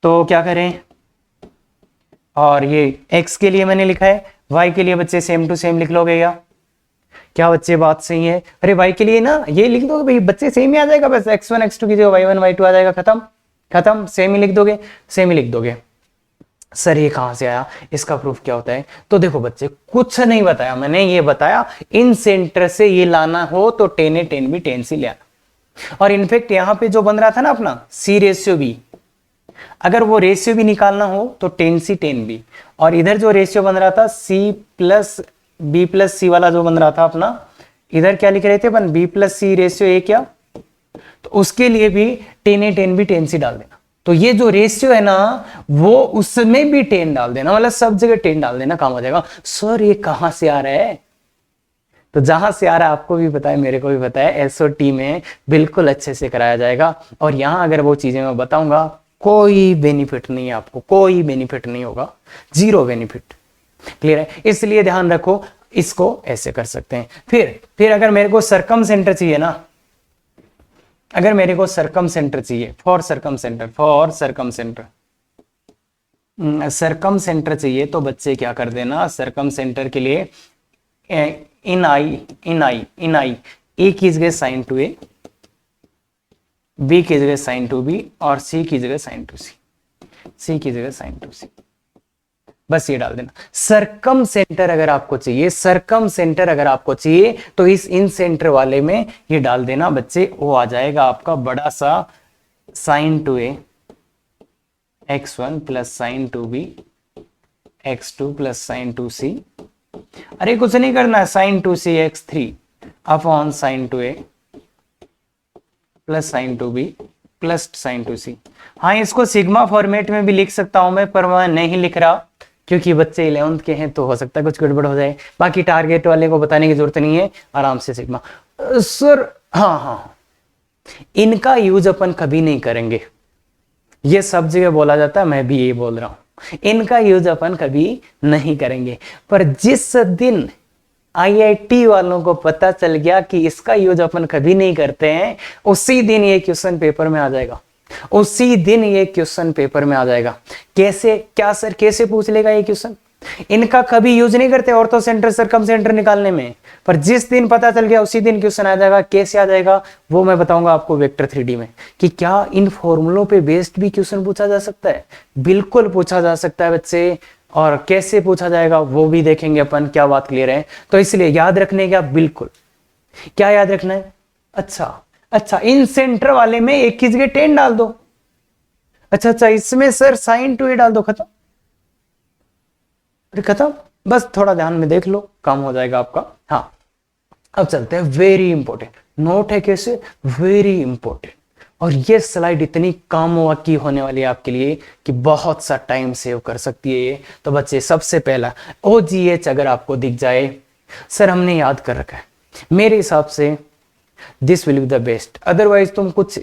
तो क्या करें? और ये x के लिए मैंने लिखा है, y के लिए बच्चे सेम टू सेम लिख लोगे क्या बच्चे? बात सही है। अरे y के लिए ना ये लिख दोगे भाई, बच्चे सेम ही आ जाएगा। बस x1 x2 की जगह y1 y2 आ जाएगा। खत्म खत्म। सेम ही लिख दोगे, सेम ही लिख दोगे। सर ये कहां से आया? इसका प्रूफ क्या होता है? तो देखो बच्चे, कुछ नहीं बताया मैंने, ये बताया इन सेंटर से ये लाना हो तो 10A 10B 10C ले आना। और इनफेक्ट यहां पे जो बन रहा था ना अपना C/B, अगर वो रेशियो भी निकालना हो तो 10C 10B, और इधर जो रेशियो बन रहा था C plus B plus C वाला जो बन रहा था अपना, इधर क्या लिख रहे थे अपन? B plus C ratio A क्या? तो उसके लिए भी 10A 10B 10C डाल देना। तो ये जो रेशियो है ना, वो उसमें भी 10 डाल देना, मतलब सब जगह 10 डाल देना, काम हो जाएगा। सर ये कहां से आ रहा है? तो जहां से आ रहा है आपको भी पता है, मेरे को भी पता है। एसओटी में बिल्कुल अच्छे से कराया जाएगा। और यहां अगर वो चीजें मैं बताऊंगा, कोई बेनिफिट नहीं है आपको, कोई बेनिफिट नहीं होगा, जीरो बेनिफिट। क्लियर है? इसलिए ध्यान रखो, इसको ऐसे कर सकते हैं। फिर अगर मेरे को सरकम सेंटर चाहिए ना, अगर मेरे को सरकम सेंटर चाहिए, फॉर सरकम सेंटर चाहिए, तो बच्चे क्या कर देना? सरकम सेंटर के लिए इन आई ए की जगह साइन टू ए, बी की जगह साइन टू बी और सी की जगह साइन टू सी, बस ये डाल देना। सरकम सेंटर अगर आपको चाहिए, तो इस इन सेंटर वाले में ये डाल देना बच्चे, वो आ जाएगा आपका बड़ा सा sine two A x1 plus sine two B x2 plus sine two C. अरे कुछ नहीं करना, sine two C x3 upon sine two A plus sine two B plus sine two C. हाँ, इसको सिग्मा फॉर्मेट में भी लिख सकता हूं मैं, पर मैं नहीं लिख रहा क्योंकि बच्चे 11th के हैं, तो हो सकता है कुछ गड़बड़ हो जाए। बाकी टारगेट वाले को बताने की जरूरत नहीं है, आराम से सिग्मा। सर हाँ, इनका यूज अपन कभी नहीं करेंगे, ये सब जगह बोला जाता है, मैं भी यही बोल रहा हूं, इनका यूज अपन कभी नहीं करेंगे। पर जिस दिन आईआईटी वालों को पता चल गया कि इसका यूज अपन कभी नहीं करते हैं, उसी दिन ये क्वेश्चन पेपर में आ जाएगा, कैसे? क्या सर कैसे पूछ लेगा ये क्वेश्चन? इनका कभी यूज नहीं करते ऑर्थो सेंटर सरकम सेंटर निकालने में, पर जिस दिन पता चल गया उसी दिन क्वेश्चन आ जाएगा। कैसे आ जाएगा वो मैं बताऊंगा आपको वेक्टर 3D में, कि क्या इन फॉर्मूलों पे बेस्ड भी क्वेश्चन पूछा जा सकता है। बिल्कुल पूछा जा सकता है बच्चे, और कैसे पूछा जाएगा वो भी देखेंगे अपन। क्या बात क्लियर है? तो इसलिए याद रखने का, बिल्कुल क्या याद रखना है? अच्छा इन सेंटर वाले में एक की जगह 10 डाल दो। अच्छा इसमें सर साइन टू ए डाल दो, खत्म। अरे खत्म, बस थोड़ा ध्यान में देख लो, काम हो जाएगा आपका। हाँ, अब चलते हैं, वेरी इंपॉर्टेंट नोट है, कैसे? Very important. और ये स्लाइड इतनी काम की होने वाली है आपके लिए कि बहुत सा टाइम सेव कर सकती है ये। तो बच्चे, सबसे पहला OGH अगर आपको दिख जाए, सर हमने याद कर रखा है, मेरे हिसाब से this will be the best. Otherwise तुम कुछ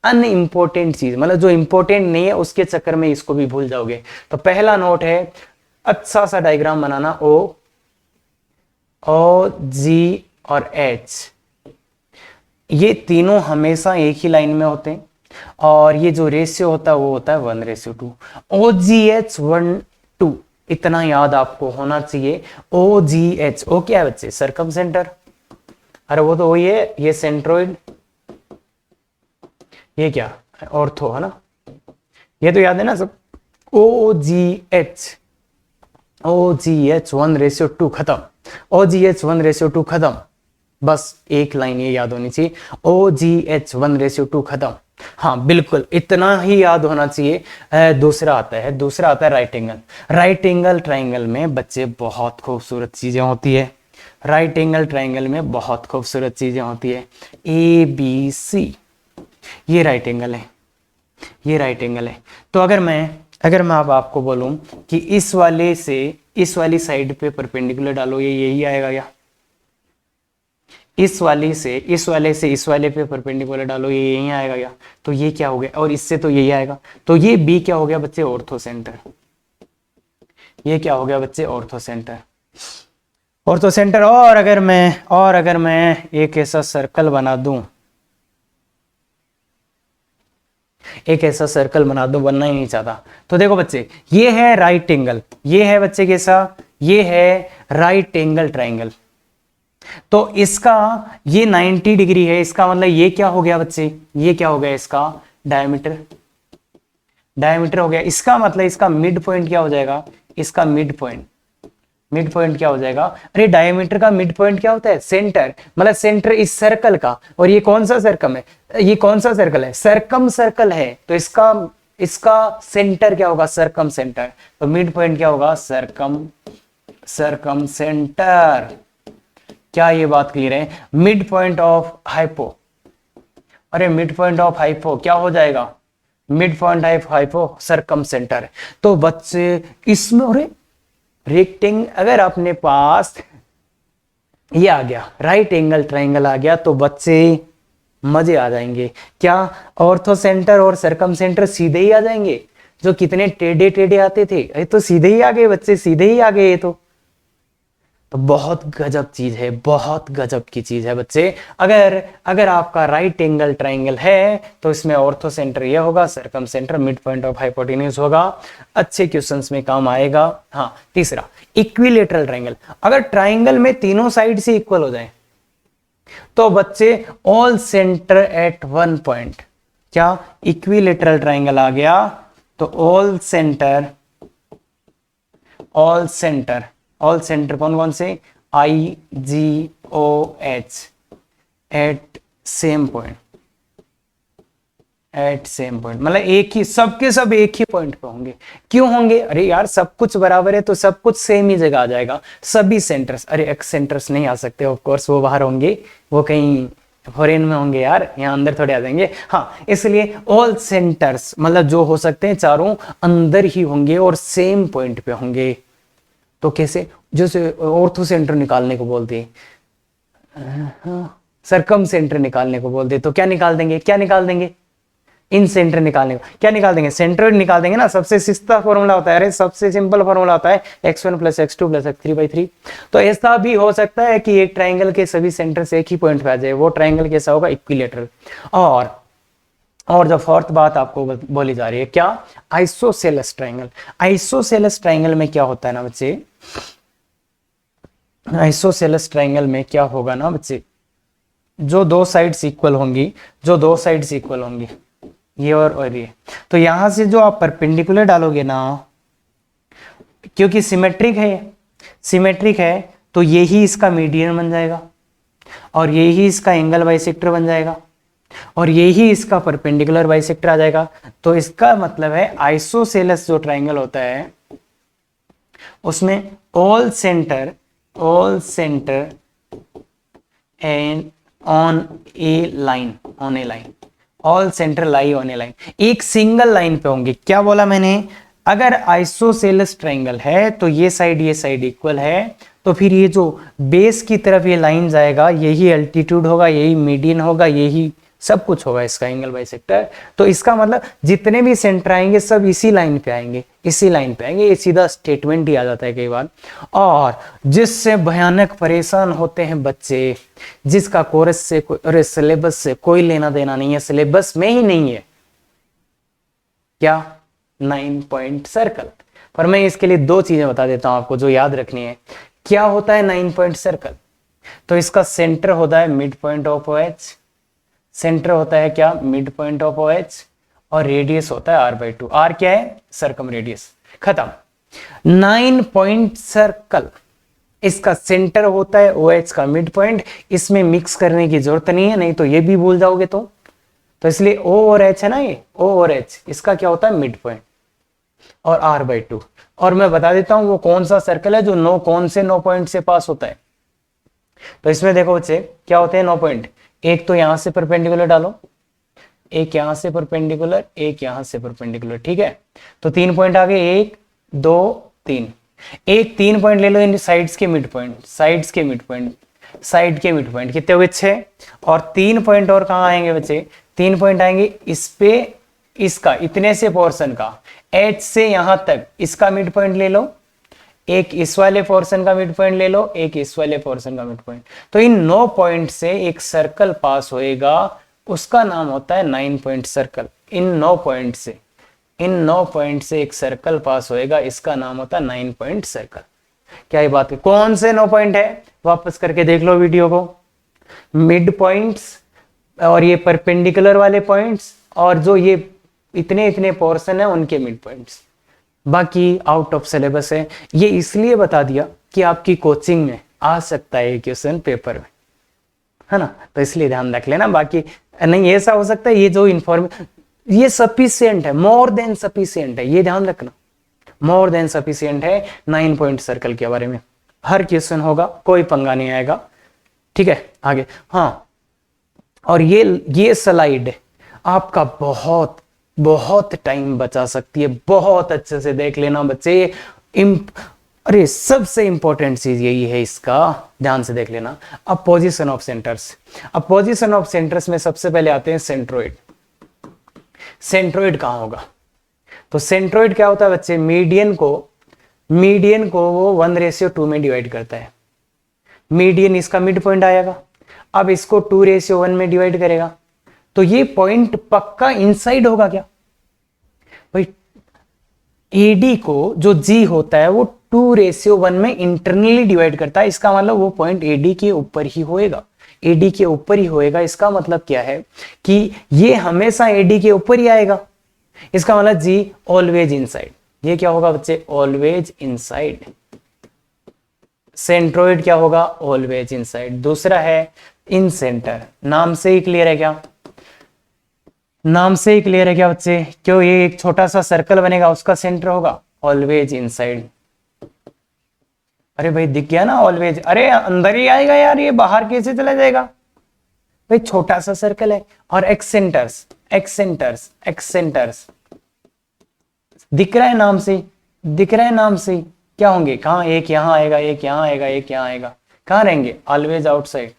अनइम्पोर्टेंट चीज, मतलब जो इंपॉर्टेंट नहीं है उसके चक्कर में इसको भी भूल जाओगे। तो पहला नोट है अच्छा सा डायग्राम बनाना, ओ जी और एच, ये तीनों हमेशा एक ही लाइन में होते हैं, और ये जो रेशियो होता है वो होता है 1:2। OGH 1:2, इतना याद आपको होना चाहिए। OGH, ओ क्या है बच्चे? सरकम सेंटर। अरे वो तो वही है, ये सेंट्रोइड, ये क्या? ऑर्थो है ना, ये तो याद है ना सब। OGH 1:2 खत्म। OGH 1:2 खत्म। बस एक लाइन ये याद होनी चाहिए, OGH 1:2 खत्म। हाँ बिल्कुल, इतना ही याद होना चाहिए। दूसरा आता है right angle. Right angle triangle में बच्चे बहुत खूबसूरत चीजें होती है। राइट एंगल ट्राइंगल में बहुत खूबसूरत चीजें होती है। ABC, ये राइट एंगल है, ये राइट एंगल है। तो अगर मैं अब आपको बोलूं कि इस वाले से इस वाली साइड पे परपेंडिकुलर डालो, ये यही आएगा क्या? इस वाले से इस वाले पे परपेंडिकुलर डालो, ये यही आएगा क्या? तो ये क्या हो गया? और इससे तो यही आएगा, तो ये बी क्या हो गया बच्चे? Ortho centre. ये क्या हो गया बच्चे? Ortho centre. Ortho centre. और अगर मैं एक ऐसा सर्कल बना दूं, बनना ही नहीं चाहता। तो देखो बच्चे, ये है राइट एंगल, ये है बच्चे कैसा? ये है राइट एंगल ट्राइंगल। तो इसका ये 90 डिग्री है, इसका मतलब ये क्या हो गया बच्चे? ये क्या हो गया? इसका डायमीटर हो गया। इसका मतलब इसका मिड पॉइंट क्या हो जाएगा? इसका मिड पॉइंट क्या हो जाएगा? अरे डायमीटर का मिड पॉइंट क्या होता है? सेंटर, मतलब सेंटर इस सर्कल का। और ये कौन सा सर्कल है? ये कौन सा सर्कल है? सर्कम सर्कल है। तो इसका सेंटर क्या होगा? Circum centre. तो मिड पॉइंट क्या होगा? Circum centre. क्या ये बात क्लियर है? मिड पॉइंट ऑफ हाइपो, अरे मिड पॉइंट ऑफ हाइपो क्या हो जाएगा? Mid point of hypo circum centre. तो बच्चे इसमें, अरे रेक्टेंगल, अगर अपने पास ये आ गया, राइट एंगल ट्राइंगल आ गया, तो बच्चे मजे आ जाएंगे। क्या? ऑर्थो सेंटर और सर्कम सेंटर सीधे ही आ जाएंगे। जो कितने टेढ़े टेढ़े आते थे, ये तो सीधे ही आ गए बच्चे, सीधे ही आ गए। ये तो बहुत गजब चीज है, बहुत गजब की चीज है बच्चे। अगर आपका राइट एंगल ट्राइंगल है तो इसमें ऑर्थो सेंटर ये होगा, circum centre, mid point of hypotenuse होगा। अच्छे क्वेश्चंस में काम आएगा। हाँ, तीसरा इक्विलेटरल ट्राइंगल। अगर ट्राइंगल में तीनों साइड से इक्वल हो जाए तो बच्चे all centre at one point. क्या? इक्विलेटरल ट्राइंगल आ गया तो ऑल सेंटर कौन कौन से? IGOH एट सेम पॉइंट, मतलब एक ही, सबके सब एक ही पॉइंट पे होंगे। क्यों होंगे? अरे यार सब कुछ बराबर है तो सब कुछ सेम ही जगह आ जाएगा। सभी सेंटर्स, अरे एक्स सेंटर्स नहीं आ सकते ऑफ कोर्स, वो बाहर होंगे, वो कहीं फॉरेन में होंगे यार, यहाँ अंदर थोड़े आ जाएंगे। हाँ, इसलिए ऑल सेंटर्स मतलब जो हो सकते हैं चारों अंदर ही होंगे और सेम पॉइंट पे होंगे। तो कैसे? जैसे ऑर्थो सेंटर निकालने को बोलते हैं, सर्कम सेंटर निकालने को बोलते, तो क्या निकाल देंगे? इन सेंटर निकालने को क्या निकाल देंगे? सेंट्रोइड निकाल देंगे ना। सबसे सस्ता फॉर्मूला होता है, अरे सबसे सिंपल फॉर्मूला होता है x1 + x2 + x3/3। तो ऐसा भी हो सकता है कि एक ट्राइंगल के सभी सेंटर से एक ही पॉइंट पे आ जाए, वो ट्राइंगल कैसा होगा? इक्विलेटरल। और जो फोर्थ बात आपको बोली जा रही है, क्या? Isosceles triangle. आइसोसेलेस ट्राइंगल में क्या होता है ना बच्चे? आइसोसेलेस ट्राइंगल में क्या होगा ना बच्चे? जो दो साइड्स इक्वल होंगी, ये और ये, तो यहां से जो आप परपेंडिकुलर डालोगे ना, क्योंकि सिमेट्रिक है, तो यही इसका मीडियन बन जाएगा और यही इसका एंगल बाइसेक्टर बन जाएगा और यही इसका परपेंडिकुलर बाइसेक्टर आ जाएगा। तो इसका मतलब है आइसोसेलेस जो ट्राइंगल होता है उसमें all centre and on A line, all centre lie on A line, एक सिंगल लाइन पे होंगे। क्या बोला मैंने? अगर आइसोसेलेस ट्राइंगल है तो ये साइड इक्वल है, तो फिर ये जो बेस की तरफ ये लाइन जाएगा, यही एल्टीट्यूड होगा, यही मीडियन होगा, यही सब कुछ होगा इसका एंगल बाइसेक्टर। तो इसका मतलब जितने भी सेंटर आएंगे सब इसी लाइन पे आएंगे, इसी लाइन पे आएंगे। ये सीधा स्टेटमेंट ही आ जाता है कई बार। और जिससे भयानक परेशान होते हैं बच्चे, जिसका कोर्स से अरे सिलेबस से कोई लेना देना नहीं है, सिलेबस में ही नहीं है, क्या 9 पॉइंट सर्कल। पर मैं इसके लिए 2 चीजें बता देता हूं आपको जो याद रखनी है। क्या होता है 9 पॉइंट सर्कल? तो इसका सेंटर होता है mid point of OH, centre होता है क्या मिड पॉइंट ऑफ OH, और रेडियस होता है r/2। r क्या है? Circum radius. खत्म। 9 पॉइंट सर्कल, इसका सेंटर होता है OH का मिड पॉइंट। इसमें मिक्स करने की जरूरत नहीं है, नहीं तो ये भी भूल जाओगे। तो इसलिए O और H है ना, ये O और H, इसका क्या होता है मिड पॉइंट, और r/2। और मैं बता देता हूं वो कौन सा सर्कल है जो कौन से 9 पॉइंट से पास होता है। तो इसमें देखो बच्चे क्या होते हैं 9 पॉइंट। एक तो यहां से परपेंडिकुलर डालो, एक यहां से परपेंडिकुलर, एक यहां से परपेंडिकुलर, ठीक है। तो 3 पॉइंट आ गए, 1 2 3। एक 3 पॉइंट ले लो इन साइड्स के मिड पॉइंट, साइड्स के मिड पॉइंट, साइड के मिड पॉइंट कितने हो गए 6। और 3 पॉइंट और कहां आएंगे बच्चे? 3 पॉइंट आएंगे इस पे, इसका इतने से पोर्शन का, H से यहां तक इसका मिड पॉइंट ले लो, एक इस वाले पोर्शन का मिड पॉइंट ले लो, एक इस वाले पोर्शन का मिड पॉइंट। तो इन 9 पॉइंट से एक सर्कल पास होएगा, उसका नाम होता है 9 पॉइंट सर्कल। इन 9 पॉइंट से, इन 9 पॉइंट से एक सर्कल पास होएगा, इसका नाम होता है 9 पॉइंट सर्कल। क्या ये बात है? कौन से 9 पॉइंट है? वापस करके देख लो वीडियो को। मिड पॉइंट्स और ये परपेंडिकुलर वाले पॉइंट्स, और जो ये इतने इतने पोर्शन है उनके मिड पॉइंट्स। बाकी आउट ऑफ सिलेबस है। ये इसलिए बता दिया कि आपकी कोचिंग में आ सकता है क्वेश्चन पेपर में, है ना, तो इसलिए ध्यान रख लेना। बाकी नहीं, ऐसा हो सकता है ये जो इन्फॉर्मेशन ये सफिशिएंट है, मोर देन सफिशिएंट है, ये ध्यान रखना, मोर देन सफिशिएंट है 9 पॉइंट सर्कल के बारे में। हर क्वेश्चन होगा, कोई पंगा नहीं आएगा, ठीक है। आगे हाँ, और ये स्लाइड आपका बहुत बहुत टाइम बचा सकती है, बहुत अच्छे से देख लेना बच्चे। अरे सबसे इंपॉर्टेंट चीज यही है, इसका ध्यान से देख लेना। अब पोजीशन ऑफ सेंटर्स, अब पोजीशन ऑफ सेंटर्स में सबसे पहले आते हैं सेंट्रोइड। सेंट्रोइड कहां होगा? तो सेंट्रोइड क्या होता है बच्चे? मीडियन को वो 1:2 में डिवाइड करता है। मीडियन इसका मिड पॉइंट आएगा, अब इसको 2:1 में डिवाइड करेगा, तो ये पॉइंट पक्का इनसाइड होगा क्या भाई? एडी को जो जी होता है वो 2:1 में इंटरनली डिवाइड करता है, इसका मतलब वो पॉइंट एडी के ऊपर ही होएगा, एडी के ऊपर ही होएगा। इसका मतलब क्या है कि ये हमेशा एडी के ऊपर ही आएगा, इसका मतलब जी ऑलवेज इनसाइड। ये क्या होगा बच्चे? Always inside. सेंट्रोइड क्या होगा? Always inside. दूसरा है इन सेंटर, नाम से ही क्लियर है क्या? नाम से ही क्लियर है क्या बच्चे? क्यों ये एक छोटा सा सर्कल बनेगा, उसका सेंटर होगा ऑलवेज इनसाइड। अरे भाई दिख गया ना ऑलवेज, अरे अंदर ही आएगा यार, ये बाहर कैसे चला जाएगा भाई? छोटा सा सर्कल है। और एक्सेंटर्स, एक्सेंटर्स, एक्सेंटर्स दिख रहा है नाम से, दिख रहा है नाम से, क्या होंगे? कहां? एक यहां आएगा, एक यहां आएगा, एक यहां आएगा, कहां रहेंगे? Always outside.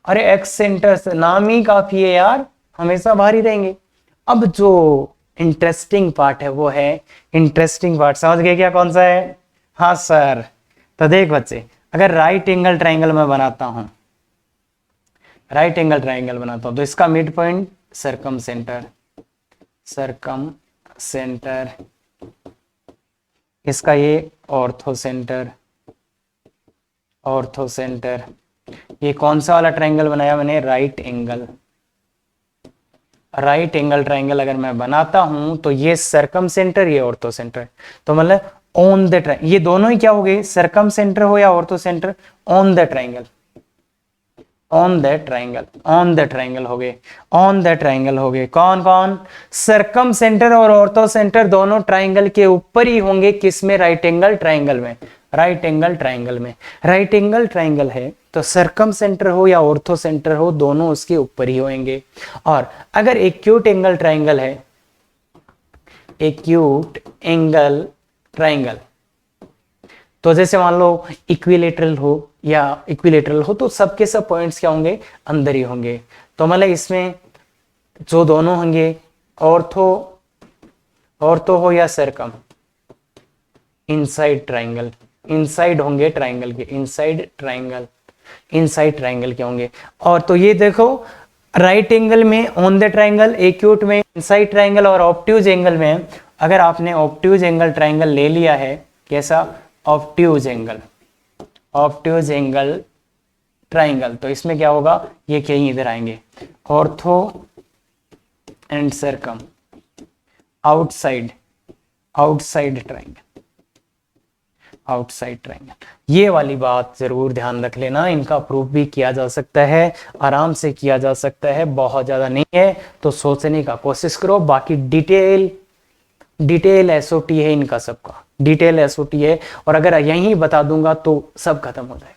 अरे एक्सेंटर्स नाम ही काफी है यार, हमेशा बाहर ही रहेंगे। अब जो इंटरेस्टिंग पार्ट है वो है, इंटरेस्टिंग पार्ट समझ गए क्या कौन सा है? हाँ सर। तो देख बच्चे, अगर राइट एंगल ट्राइंगल में बनाता हूं, राइट एंगल ट्राइंगल बनाता हूं, तो इसका मिड पॉइंट सरकम सेंटर, सरकम सेंटर, इसका ये ऑर्थो सेंटर, ऑर्थो सेंटर। ये कौन सा वाला ट्राइंगल बनाया मैंने? Right angle. Right angle triangle अगर मैं बनाता हूं तो ये सरकम सेंटर, ये ऑर्थो सेंटर। तो मतलब ऑन द ट्राइंगल, ये दोनों ही क्या हो गए? सरकम सेंटर हो या ortho centre, on the triangle, on the triangle, on the triangle हो गए, ऑन द ट्राइंगल हो गए। कौन कौन? सरकम सेंटर और ऑर्थो सेंटर दोनों ट्राइंगल के ऊपर ही होंगे। किसमें? राइट एंगल ट्राइंगल में, राइट एंगल ट्राइंगल में। राइट एंगल ट्राइंगल है तो सरकम सेंटर हो या ऑर्थो सेंटर हो, दोनों उसके ऊपर ही होंगे। और अगर एक्यूट एंगल ट्राइंगल है, एक्यूट एंगल ट्राइंगल, तो जैसे मान लो इक्विलेटरल हो या इक्विलेटरल हो तो सबके सब पॉइंट्स क्या होंगे, अंदर ही होंगे। तो मतलब इसमें जो दोनों होंगे ऑर्थो ऑर्थो हो या सर्कम, इनसाइड ट्राइंगल, इनसाइड होंगे ट्राइंगल के, इनसाइड ट्राइंगल, इनसाइड ट्राइंगल के होंगे। और तो ये देखो राइट एंगल में ऑन द ट्राइंगल, एक्यूट में इनसाइड ट्राइंगल और ऑब्ट्यूज एंगल में, अगर आपने ऑब्ट्यूज एंगल ट्राइंगल ले लिया है, कैसा obtuse angle, obtuse angle triangle, तो इसमें क्या होगा, ये कहीं इधर आएंगे, ortho and circum, outside, outside triangle, outside triangle. ये वाली बात जरूर ध्यान रख लेना, इनका प्रूफ भी किया जा सकता है, आराम से किया जा सकता है, बहुत ज्यादा नहीं है, तो सोचने का कोशिश करो। बाकी डिटेल एसओटी है इनका सबका, डिटेल एसओटी है, और अगर यहीं बता दूंगा तो सब खत्म हो जाएगा।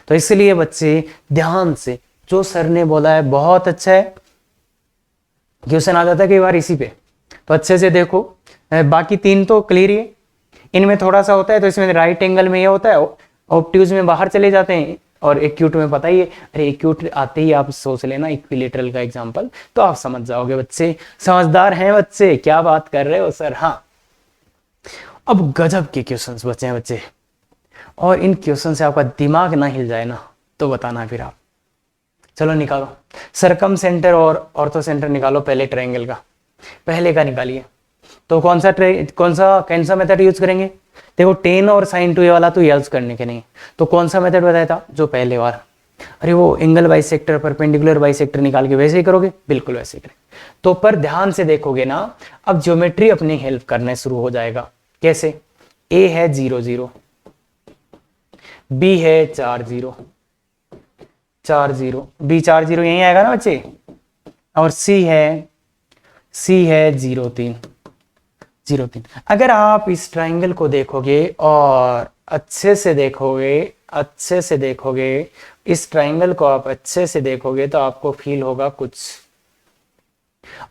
तो इसलिए बच्चे ध्यान से, जो सर ने बोला है बहुत अच्छा है, क्वेश्चन आ जाता है कई बार इसी पे, तो अच्छे से देखो। बाकी तीन तो क्लियर है, इनमें थोड़ा सा होता है, तो इसमें राइट एंगल में ये होता है, ऑब्ट्यूज में बाहर चले जाते हैं, और एक्यूट में पता ही है। अरे एक्यूट आते ही आप सोच लेना इक्विलेटरल का एग्जांपल, तो आप समझ जाओगे। बच्चे समझदार हैं बच्चे, क्या बात कर रहे हो सर। हाँ, अब गजब के क्वेश्चंस बचे हैं बच्चे, और इन क्वेश्चन से आपका दिमाग ना हिल जाए ना, तो बताना फिर आप। चलो निकालो, सरकम सेंटर और ऑर्थो सेंटर निकालो पहले ट्रायंगल का, पहले का निकालिए। तो कौन सा मेथड यूज करेंगे, देखो टेन और साइन 2 वाला तो यूज करने के नहीं, तो कौन सा मेथड बताया था, जो पहले बार, अरे वो एंगल बाइसेक्टर, परपेंडिकुलर बाइसेक्टर निकाल के वैसे ही करोगे, बिल्कुल वैसे ही करें। तो पर ध्यान से देखोगे ना, अब ज्योमेट्री अपनी हेल्प करने शुरू हो जाएगा। कैसे, ए है 0 0, बी है 4 0, 4 0, बी 4 0 यही आएगा ना बच्चे, और सी है 0 3, 0 3। अगर आप इस ट्राइंगल को देखोगे और अच्छे से देखोगे, इस ट्राइंगल को आप अच्छे से देखोगे तो आपको फील होगा कुछ,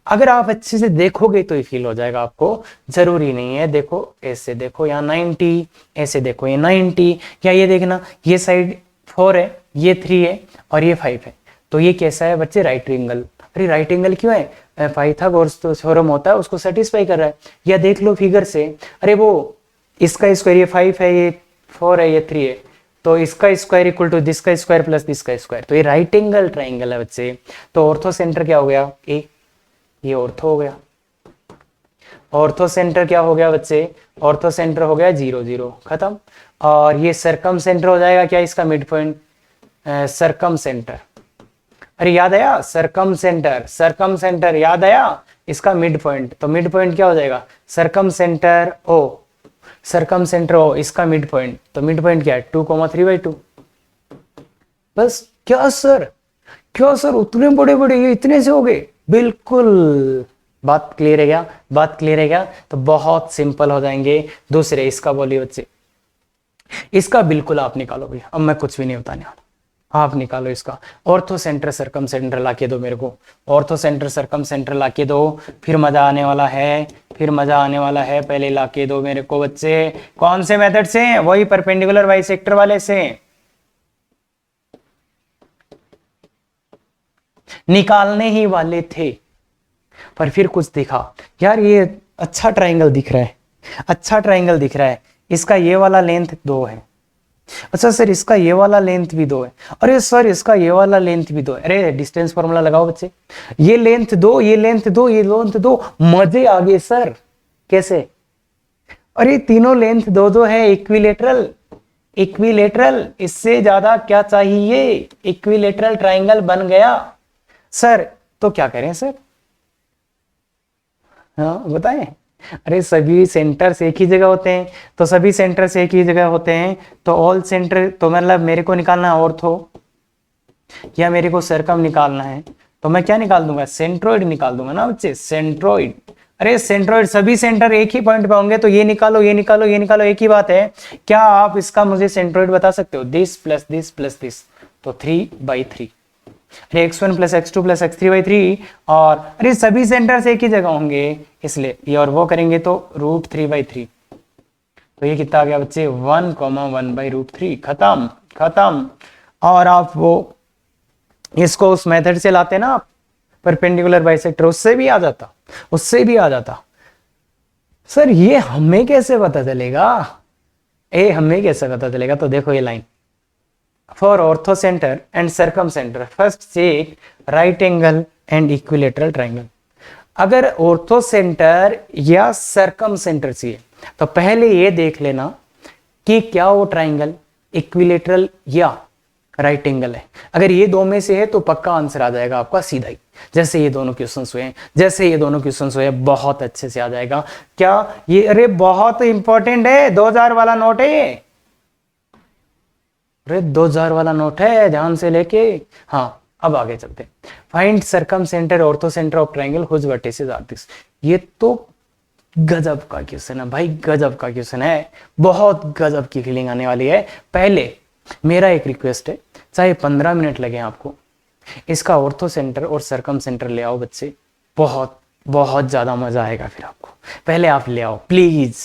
अगर आप अच्छे से देखोगे तो ही फील हो जाएगा आपको, जरूरी नहीं है। देखो ऐसे देखो, यहाँ 90, ऐसे देखो ये 90, या ये देखना ये साइड 4 है, ये 3 है और ये 5 है, तो ये कैसा है बच्चे, राइट एंगल। अरे राइट एंगल क्यों है, पाइथागोरस तो थ्योरम होता है, उसको सेटिस्फाई कर रहा है। या देख लो फिगर से, अरे वो इसका स्क्वायर, ये 5 है, ये 4 है, ये 3 है, तो इसका स्क्वायर इक्वल टू दिस का स्क्वायर प्लस दिस का स्क्वायर, तो ये राइट एंगल ट्राइंगल है बच्चे। तो ऑर्थो सेंटर क्या हो गया, ए, ये ऑर्थो हो गया। ऑर्थो सेंटर क्या हो गया बच्चे, ऑर्थो सेंटर हो गया 0 0, खत्म। और ये सरकम सेंटर हो जाएगा क्या, इसका मिड पॉइंट, सरकम सेंटर, अरे याद आया, सरकम सेंटर याद आया, इसका मिड पॉइंट, तो मिड पॉइंट क्या हो जाएगा, सरकम सेंटर ओ, सरकम सेंटर ओ, इसका मिड पॉइंट, तो मिड पॉइंट क्या है 2,3/2। बस क्या सर उतने बड़े ये इतने से हो गए, बिल्कुल। बात क्लियर है क्या, तो बहुत सिंपल हो जाएंगे। दूसरे इसका बोलिए बच्चे, इसका बिल्कुल आप निकालो भैया, अब मैं कुछ भी नहीं बताने वाला, आप निकालो इसका। ऑर्थो सेंटर सरकम सेंटर लाके दो मेरे को, ऑर्थो सेंटर सरकम सेंटर लाके दो, फिर मजा आने वाला है, पहले लाके दो मेरे को बच्चे। कौन से मेथड से, वही परपेंडिकुलर बाइसेक्टर वाले से निकालने ही वाले थे, पर फिर कुछ दिखा, यार ये अच्छा ट्राइंगल दिख रहा है, इसका ये वाला लेंथ 2 है, अच्छा सर इसका ये वाला लेंथ भी 2 है, अरे सर इसका ये वाला लेंथ भी 2 है, अरे डिस्टेंस फॉर्मूला लगाओ बच्चे, ये लेंथ 2, ये लेंथ 2, ये लेंथ 2, मजे आ गए सर। कैसे, अरे तीनों लेंथ 2 है, इक्विलेटरल, इससे ज्यादा क्या चाहिए, इक्विलेटरल ट्राइंगल बन गया सर। तो क्या करें सर, हाँ बताएं। अरे सभी सेंटर्स एक ही जगह होते हैं, तो सभी सेंटर्स एक ही जगह होते हैं, तो ऑल सेंटर, तो मतलब मेरे को निकालना है ऑर्थो या मेरे को सरकम निकालना है, तो मैं क्या निकाल दूंगा, सेंट्रोइड निकाल दूंगा ना बच्चे, सेंट्रोइड। अरे सेंट्रोइड, सभी सेंटर एक ही पॉइंट पे होंगे, तो ये निकालो, एक ही बात है। क्या आप इसका मुझे सेंट्रोइड बता सकते हो, this plus this plus this, तो 3/3, अरे x1 plus x2 plus x3/3, और अरे सभी सेंटर्स एक ही जगह होंगे, इसलिए ये और वो करेंगे तो √3/3, तो ये कितना आ गया बच्चे 1,1/√3। खत्म खत्म। और आप वो इसको उस मेथड से लाते ना आप, परपेंडिकुलर बाइसेक्टर, उससे भी आ जाता, उससे भी आ जाता। सर ये हमें कैसे पता चलेगा, हमें कैसे पता चलेगा? तो देखो ये line, for orthocentre and circumcentre first check right angle and equilateral triangle. अगर ऑर्थो सेंटर या सर्कम सेंटर चाहिए तो पहले ये देख लेना कि क्या वो ट्राइंगल इक्विलेटरल या राइट एंगल है। अगर ये दो में से है तो पक्का आंसर आ जाएगा आपका सीधा ही, जैसे ये दोनों क्वेश्चंस हुए हैं, जैसे ये दोनों क्वेश्चंस हुए हैं, बहुत अच्छे से आ जाएगा। क्या ये, अरे बहुत इंपॉर्टेंट है, 2000 वाला नोट है ये, अरे 2000 वाला नोट है, ध्यान से लेके। हाँ अब आगे चलते हैं। Find circumcentre orthocentre of triangle whose vertices are this. ये तो गजब का क्वेश्चन है भाई, गजब का क्वेश्चन है, बहुत गजब की फीलिंग आने वाली है। पहले मेरा एक रिक्वेस्ट है, चाहे 15 मिनट लगे आपको, इसका ऑर्थो सेंटर और सर्कम सेंटर ले आओ बच्चे, बहुत बहुत ज्यादा मजा आएगा फिर आपको। पहले आप ले आओ प्लीज,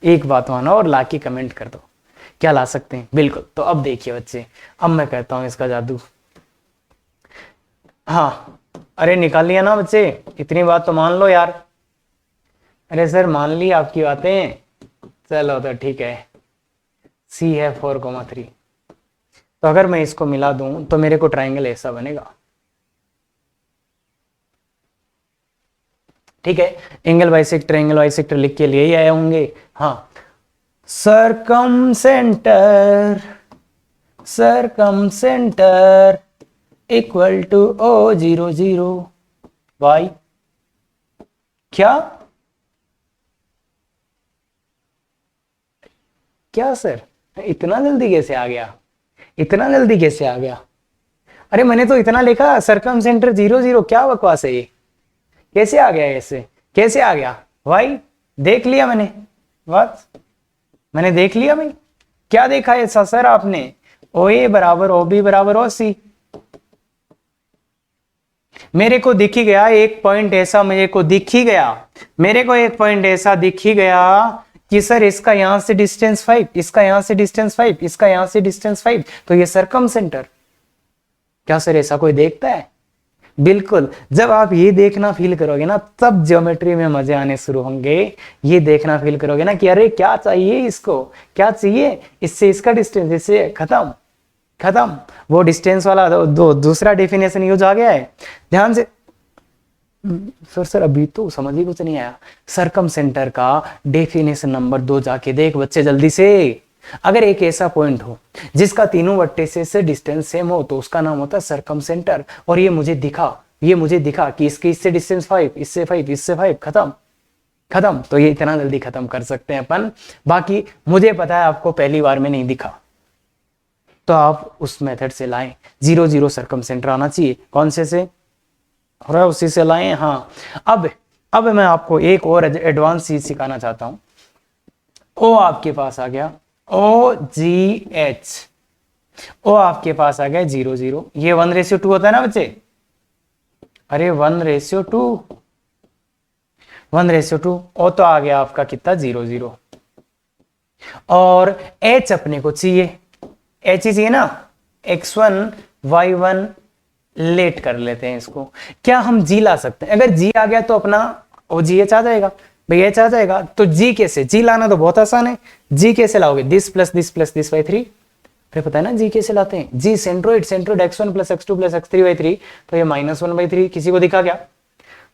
एक बात मानो और लाके कमेंट कर दो क्या ला सकते हैं। बिल्कुल, तो अब देखिए बच्चे, अब मैं कहता हूं इसका जादू। हाँ अरे निकाल लिया ना बच्चे, इतनी बात तो मान लो यार। अरे सर मान ली आपकी बातें, चलो तो ठीक है। सी है 4,3। तो अगर मैं इसको मिला दूं तो मेरे को ट्राइंगल ऐसा बनेगा, ठीक है। एंगल बाइसेक्टर लिख के लिए ही आए होंगे। हाँ, circumcentre equal to O00 Y. क्या सर, इतना जल्दी कैसे आ गया, इतना जल्दी कैसे आ गया? अरे मैंने तो इतना लिखा, सर्कम सेंटर 00, क्या बकवास है ये, कैसे आ गया ऐसे, कैसे आ गया भाई? देख लिया मैंने, बात मैंने देख लिया भाई। क्या देखा ऐसा सर आपने? OA बराबर OB बराबर OC। मेरे को दिख ही गया एक पॉइंट ऐसा, मेरे को दिख ही गया, मेरे को एक पॉइंट ऐसा दिख ही गया कि सर इसका यहां से डिस्टेंस 5, इसका यहां से डिस्टेंस 5, इसका यहां से डिस्टेंस 5, तो ये सर्कम सेंटर। क्या सर ऐसा कोई देखता है? बिल्कुल, जब आप ये देखना फील करोगे ना, तब ज्योमेट्री में मजे आने शुरू होंगे। ये देखना फील करोगे ना कि अरे क्या चाहिए इसको, क्या चाहिए, इससे इसका डिस्टेंस, इससे खत्म खत्म। वो डिस्टेंस वाला दूसरा डेफिनेशन यूज आ गया है, ध्यान से। सर अभी तो समझ ही कुछ नहीं आया। सर्कम सेंटर का डेफिनेशन नंबर 2 जाके देख बच्चे जल्दी से। अगर एक ऐसा पॉइंट हो जिसका तीनों वर्टिसेस से डिस्टेंस सेम हो तो उसका नाम होता है सर्कम सेंटर। और ये मुझे दिखा कि इसके इससे डिस्टेंस 5, इससे 5, इससे 5, खत्म। तो ये इतना जल्दी खत्म कर सकते हैं अपन। बाकी मुझे पता है आपको पहली बार में नहीं दिखा, तो आप उस मेथड से लाएं। 0 सर्कम सेंटर आना चाहिए, कौन से और उसी से लाएं। हाँ, अब मैं आपको एक और एडवांस चीज सिखाना चाहता हूं। ओ आपके पास आ गया OGH, ओ आपके पास आ गया 0, ये 1:2 होता है ना बच्चे? अरे 1:2, 1:2, ओ तो आ गया आपका कितना 0, और H अपने को चाहिए, H ही चाहिए ना, X1 Y1 लेट कर लेते हैं इसको। क्या हम G ला सकते हैं? अगर G आ गया तो अपना OGH आ जाएगा भैया, H आ जाएगा। तो G कैसे, G लाना तो बहुत आसान है। G कैसे लाओगे? This plus this by 3। फिर पता है ना G कैसे लाते हैं? G centroid X1 plus X2 plus X3 by 3, तो ये -1/3 किसी को दिखा क्या?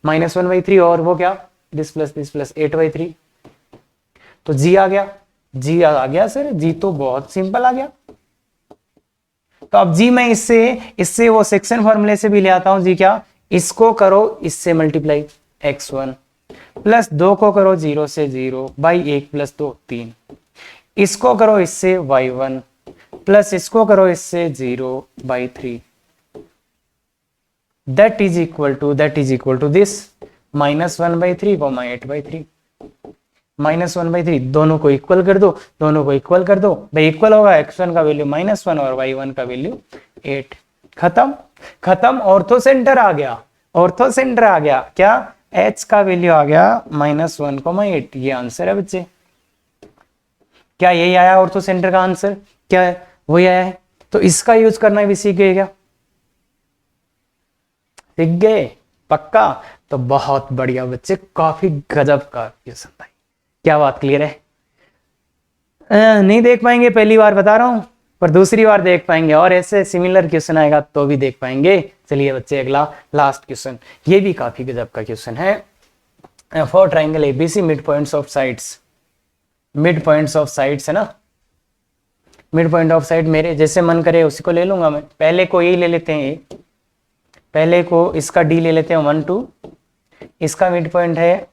-1/3, और वो क्या, दिस प्लस 8/3। तो G आ गया, G आ गया सर, G तो बहुत सिंपल आ गया। तो अब G मैं इससे वो सेक्शन फॉर्मूले से भी ले आता हूं। G क्या, इसको करो इससे मल्टीप्लाई, X1 प्लस 2 को करो 0 से 0 बाई 1 प्लस 2 3, इसको करो इससे Y1 प्लस इसको करो इससे 0 by 3, that is equal to this -1/3 comma 8/3, -1/3। दोनों को इक्वल कर दो, भाई इक्वल होगा, x1 का वैल्यू -1 और y1 का वैल्यू 8। खत्म। ऑर्थो सेंटर आ गया, क्या, h का वैल्यू आ गया -1,8। ये आंसर है बच्चे। क्या यही आया ऑर्थो सेंटर का आंसर? क्या है? वही आया है। तो इसका यूज करना भी सीख गए क्या? सीख गए पक्का? तो बहुत बढ़िया बच्चे, काफी गजब का क्वेश्चन था। क्या बात क्लियर है? नहीं देख पाएंगे पहली बार बता रहा हूं, पर दूसरी बार देख पाएंगे, और ऐसे सिमिलर क्वेश्चन आएगा तो भी देख पाएंगे। चलिए बच्चे अगला लास्ट क्वेश्चन, ये भी काफी गजब का क्वेश्चन है। For triangle ABC mid points of sides, mid points of sides है ना, मिड पॉइंट ऑफ साइड मेरे जैसे मन करे उसी को ले लूंगा मैं। पहले को यही ले लेते हैं, पहले को इसका डी ले लेते हैं 1 2, इसका मिड पॉइंट है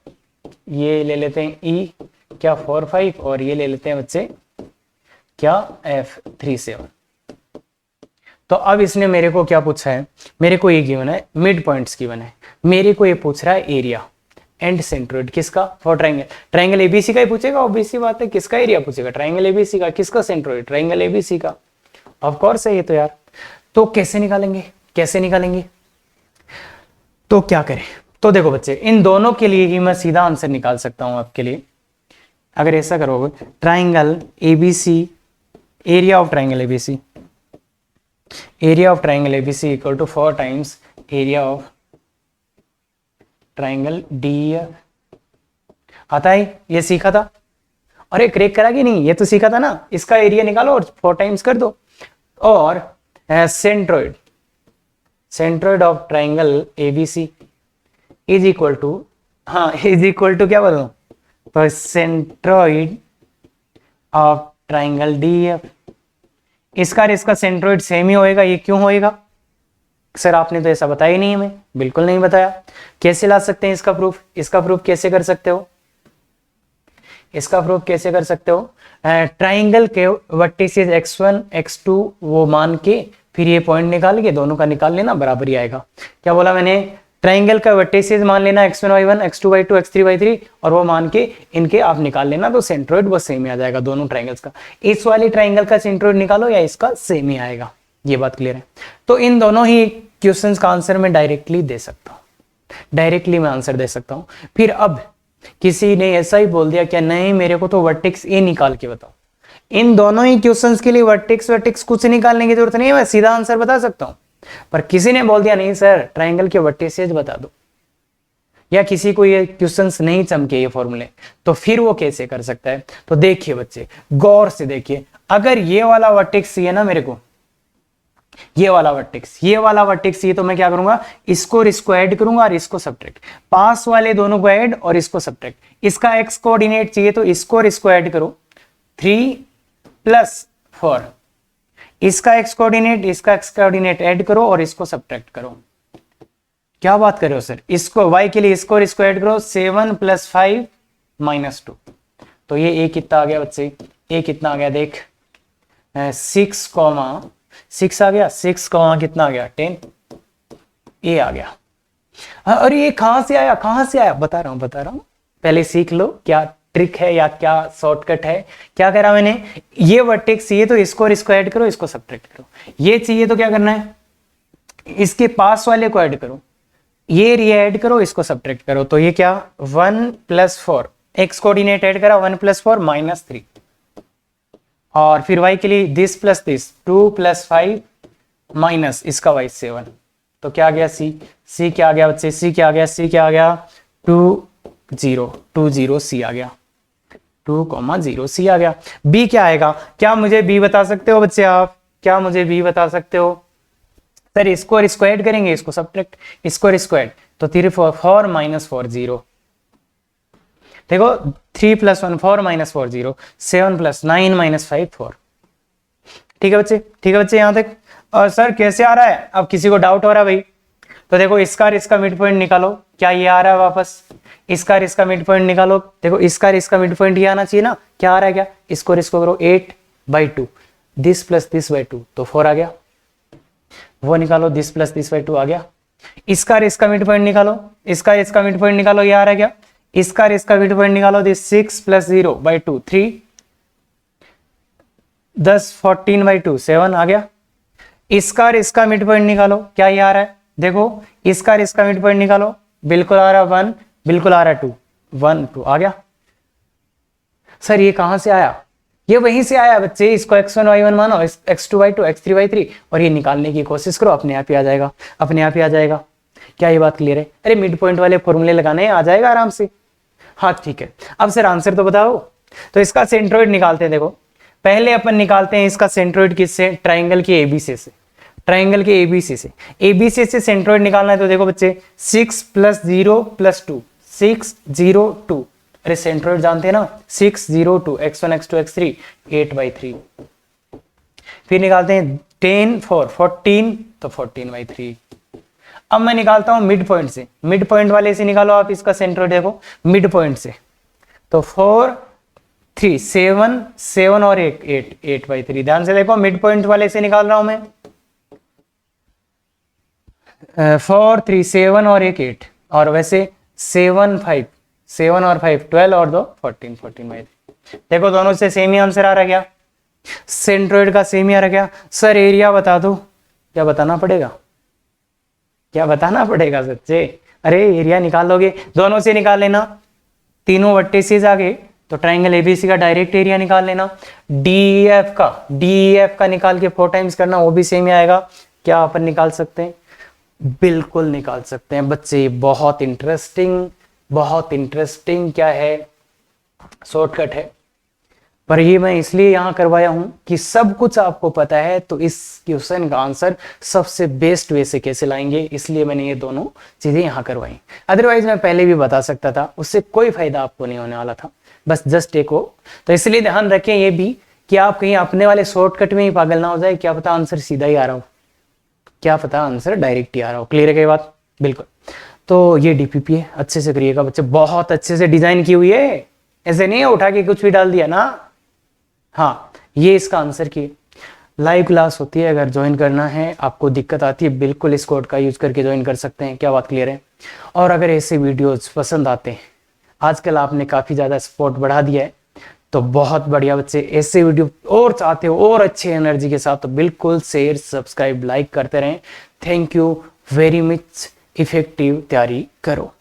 ये ले लेते हैं ई क्या 4 5, और ये ले लेते हैं बच्चे क्या F 3 7। तो अब इसने मेरे को क्या पूछा है, मेरे को ये गिवन है मिड पॉइंट्स गिवन है, मेरे को ये पूछ रहा है एरिया एंड सेंट्रोइड किसका, फॉर ट्राइंगल, ट्राइंगल एबीसी का ही पूछेगा, ऑब्वियसली बात है। किसका एरिया पूछेगा? ट्राइंगल एबीसी का। किसका सेंट्रोइड? ट्राइंगल एबीसी का। ऑफ कोर्स है ये तो यार। तो कैसे निकालेंगे, कैसे निकालेंगे? तो क्या करें? तो देखो बच्चे, इन दोनों के लिए ही मैं सीधा आंसर निकाल सकता हूं आपके लिए। अगर ऐसा करोगे, triangle ABC, area of triangle ABC, area of triangle ABC equal to 4 times area of triangle DF. आता है? ये सीखा था। अरे क्रैक करा कि नहीं? ये तो सीखा था ना। इसका एरिया निकालो और 4 टाइम्स कर दो। और centroid, centroid of triangle ABC is equal to, हाँ इज इक्वल टू क्या बोलो, तो सेंट्रोइड ऑफ ट्राइंगल डीएफ। इसका और इसका सेंट्रोइड सेम ही होएगा। ये क्यों होएगा सर? आपने तो ऐसा बताया ही नहीं हमें। बिल्कुल नहीं बताया। कैसे ला सकते हैं इसका प्रूफ? इसका प्रूफ कैसे कर सकते हो? इसका प्रूफ कैसे कर सकते हो? ट्राइंगल के वर्टिसेस x1 x2 वो मान के फिर ये पॉइंट निकाल के दोनों का निकाल लेना, बराबर ही आएगा। क्या बोला मैंने? ट्राइंगल का वर्टिसेस मान लेना x1 y1 x2 y2 x3 y3, और वो मान के इनके आप निकाल लेना, तो सेंट्रोइड वो सेम ही आ जाएगा दोनों ट्राइंगल्स का। इस वाली ट्राइंगल का सेंट्रोइड निकालो या इसका, सेम ही आएगा। ये बात क्लियर है? तो इन दोनों ही क्वेश्चंस का आंसर मैं डायरेक्टली दे सकता हूँ, डायरेक्टली मैं आंसर दे सकता हूँ। फिर अब किसी ने ऐसा ही बोल दिया क्या नहीं मेरे को तो वर्टेक्स ए निकाल के बताओ, इन दोनों ही क्वेश्चंस के लिए वर्टेक्स कुछ निकालने की जरूरत नहीं है, मैं सीधा आंसर बता सकता हूं। पर किसी ने बोल दिया नहीं सर ट्राइंगल के वर्टिसेस बता दो, या किसी को ये क्वेश्चंस नहीं चमके ये फॉर्मूले, तो फिर वो कैसे कर सकता है? तो देखिए बच्चे गौर से देखिए, अगर ये वाला वर्टेक्स चाहिए ना मेरे को, ये वाला वर्टेक्स, ये वाला वर्टेक्स चाहिए, तो मैं क्या करूंगा, इसको ऐड करूंगा और इसको सब्ट्रैक्ट, पास वाले दोनों को ऐड और इसको सब्ट्रैक्ट। इसका एक्स कोऑर्डिनेट चाहिए तो इसको ऐड करो 3 + 4, इसका एक्स कोऑर्डिनेट ऐड करो और इसको सब्ट्रैक्ट करो। क्या बात कर रहे हो सर? इसको y के लिए इसको ऐड करो 7 + 5 - 2, तो ये a कितना आ गया बच्चे? a कितना आ गया देख, 6 आ गया, 6 कितना आ गया 10, a आ गया। अरे ये कहां से आया? बता रहा हूं, पहले सीख लो क्या ट्रिक है या क्या शॉर्टकट है। क्या कह रहा मैंने, ये वर्टेक्स चाहिए तो इसको ऐड करो, इसको सब्ट्रैक्ट करो। ये चाहिए तो क्या करना है, इसके पास वाले को ऐड करो, ये ऐड करो, इसको सब्ट्रैक्ट करो। तो ये क्या 1 + 4, एक्स कोऑर्डिनेट ऐड करा 1 + 4 - 3, और फिर y के लिए दिस प्लस दिस 2 + 5 माइनस इसका y 7, तो क्या आ गया c क्या आ गया बच्चे? c क्या आ गया 2 0 c आ गया, 2, 0 c आ गया। b क्या आएगा? क्या मुझे b बता सकते हो बच्चे आप? क्या मुझे b बता सकते हो? सर इसको ऐड करेंगे, इसको सब्ट्रैक्ट, इसको ऐड, तो 3 4 4 - 4 0, देखो 3 + 1 4 - 4 0, 7 + 9 - 5 4। ठीक है बच्चे यहां तक। और सर कैसे आ रहा है? अब किसी को डाउट हो रहा है भाई, तो देखो इसका मिड पॉइंट निकालो, क्या ये आ रहा है वापस? इसका मिड पॉइंट निकालो, देखो इसका मिड पॉइंट ये आना चाहिए ना, क्या आ रहा है? क्या इसको करो 8/2, दिस प्लस दिस बाई 2, तो 4 आ गया। वो निकालो, दिस प्लस दिस बाई 2 आ गया। इसका मिड पॉइंट निकालो, इसका मिड पॉइंट निकालो, ये आ रहा है क्या? इसका मिड पॉइंट निकालो, दिस 6 + 0/2 3, 10 14/2 7 आ गया। इसका मिड पॉइंट निकालो, क्या ये आ रहा है? देखो इसका मिड पॉइंट निकालो, बिल्कुल आ रहा है 1, बिल्कुल आ रहा है 2, 1 2 आ गया। सर ये कहां से आया? ये वहीं से आया बच्चे, इसको x1 y1 मानो, x2 y2 x3 y3 और ये निकालने की कोशिश करो, अपने आप ही आ जाएगा, अपने आप ही आ जाएगा। क्या ये बात क्लियर है? अरे मिड पॉइंट वाले फॉर्मूले लगाने हैं, आ जाएगा आराम से। हाँ ठीक है, अब सर आंसर तो बताओ। तो इसका सेंट्रोइड निकालते हैं। देखो पहले अपन निकालते हैं इसका सेंट्रोइड किससे? ट्राइंगल के एबीसी से, ट्राइंगल के एबीसी से। एबीसी से सेंट्रोइड निकालना है तो देखो बच्चे 6 + 0 + 2, 6 0 2। अरे सेंट्रोइड जानते हैं ना, 6 0 2, x1 x2 x3 8/3। फिर निकालते हैं 10 4 14, तो 14/3। अब मैं निकालता हूं मिड पॉइंट से, मिड पॉइंट वाले से निकालो आप इसका सेंट्रोइड। देखो मिड पॉइंट से तो 4 3 7 7 और 1 8 8/3। ध्यान से देखो मिड पॉइंट वाले से निकाल रहा हूं मैं, 4 3 7 और 1 8, और वैसे 7 5 7 और 5 12 और 2 14 14/3। देखो दोनों से सेम ही आंसर आ रहा क्या? सेंट्रोइड का सेम ही आ रहा क्या? सर एरिया बता दो। क्या बताना पड़ेगा? क्या बताना पड़ेगा सच्चे? अरे एरिया निकाल लोगे, दोनों से निकाल लेना, तीनों वर्टिसेस आ गए तो ट्राइंगल एबीसी का डायरेक्ट एरिया निकाल लेना। डीईएफ का निकाल के 4 टाइम्स करना, वो भी सेम ही आएगा। क्या अपन निकाल सकते हैं? बिल्कुल निकाल सकते हैं बच्चे। बहुत इंटरेस्टिंग, बहुत इंटरेस्टिंग क्या है, शॉर्टकट है। पर ये मैं इसलिए यहां करवाया हूं कि सब कुछ आपको पता है, तो इस क्वेश्चन का आंसर सबसे बेस्ट वे से कैसे लाएंगे, इसलिए मैंने ये दोनों चीजें यहां करवाई। अदरवाइज मैं पहले भी बता सकता था, उससे कोई फायदा आपको नहीं होने वाला था, बस जस्ट एक हो। तो इसलिए ध्यान रखें ये भी कि आप कहीं अपने वाले शॉर्टकट में ही पागल ना हो जाए। क्या पता आंसर सीधा ही आ रहा हो, क्या पता आंसर डायरेक्ट ही आ रहा हो। क्लियर है क्या बात? बिल्कुल। तो ये डीपीपी है, अच्छे से करिएगा बच्चे, बहुत अच्छे से डिजाइन की हुई है, ऐसे नहीं है उठा के कुछ भी डाल दिया ना। हाँ ये इसका आंसर की लाइव क्लास होती है, अगर ज्वाइन करना है, आपको दिक्कत आती है, बिल्कुल इस कोड का यूज करके ज्वाइन कर सकते हैं। क्या बात क्लियर है? और अगर ऐसे वीडियोज पसंद आते हैं, आजकल आपने काफी ज्यादा सपोर्ट बढ़ा दिया है, तो बहुत बढ़िया बच्चे, ऐसे वीडियो और चाहते हो और अच्छे एनर्जी के साथ, तो बिल्कुल शेयर सब्सक्राइब लाइक करते रहें। Thank you very much. Effective तैयारी करो।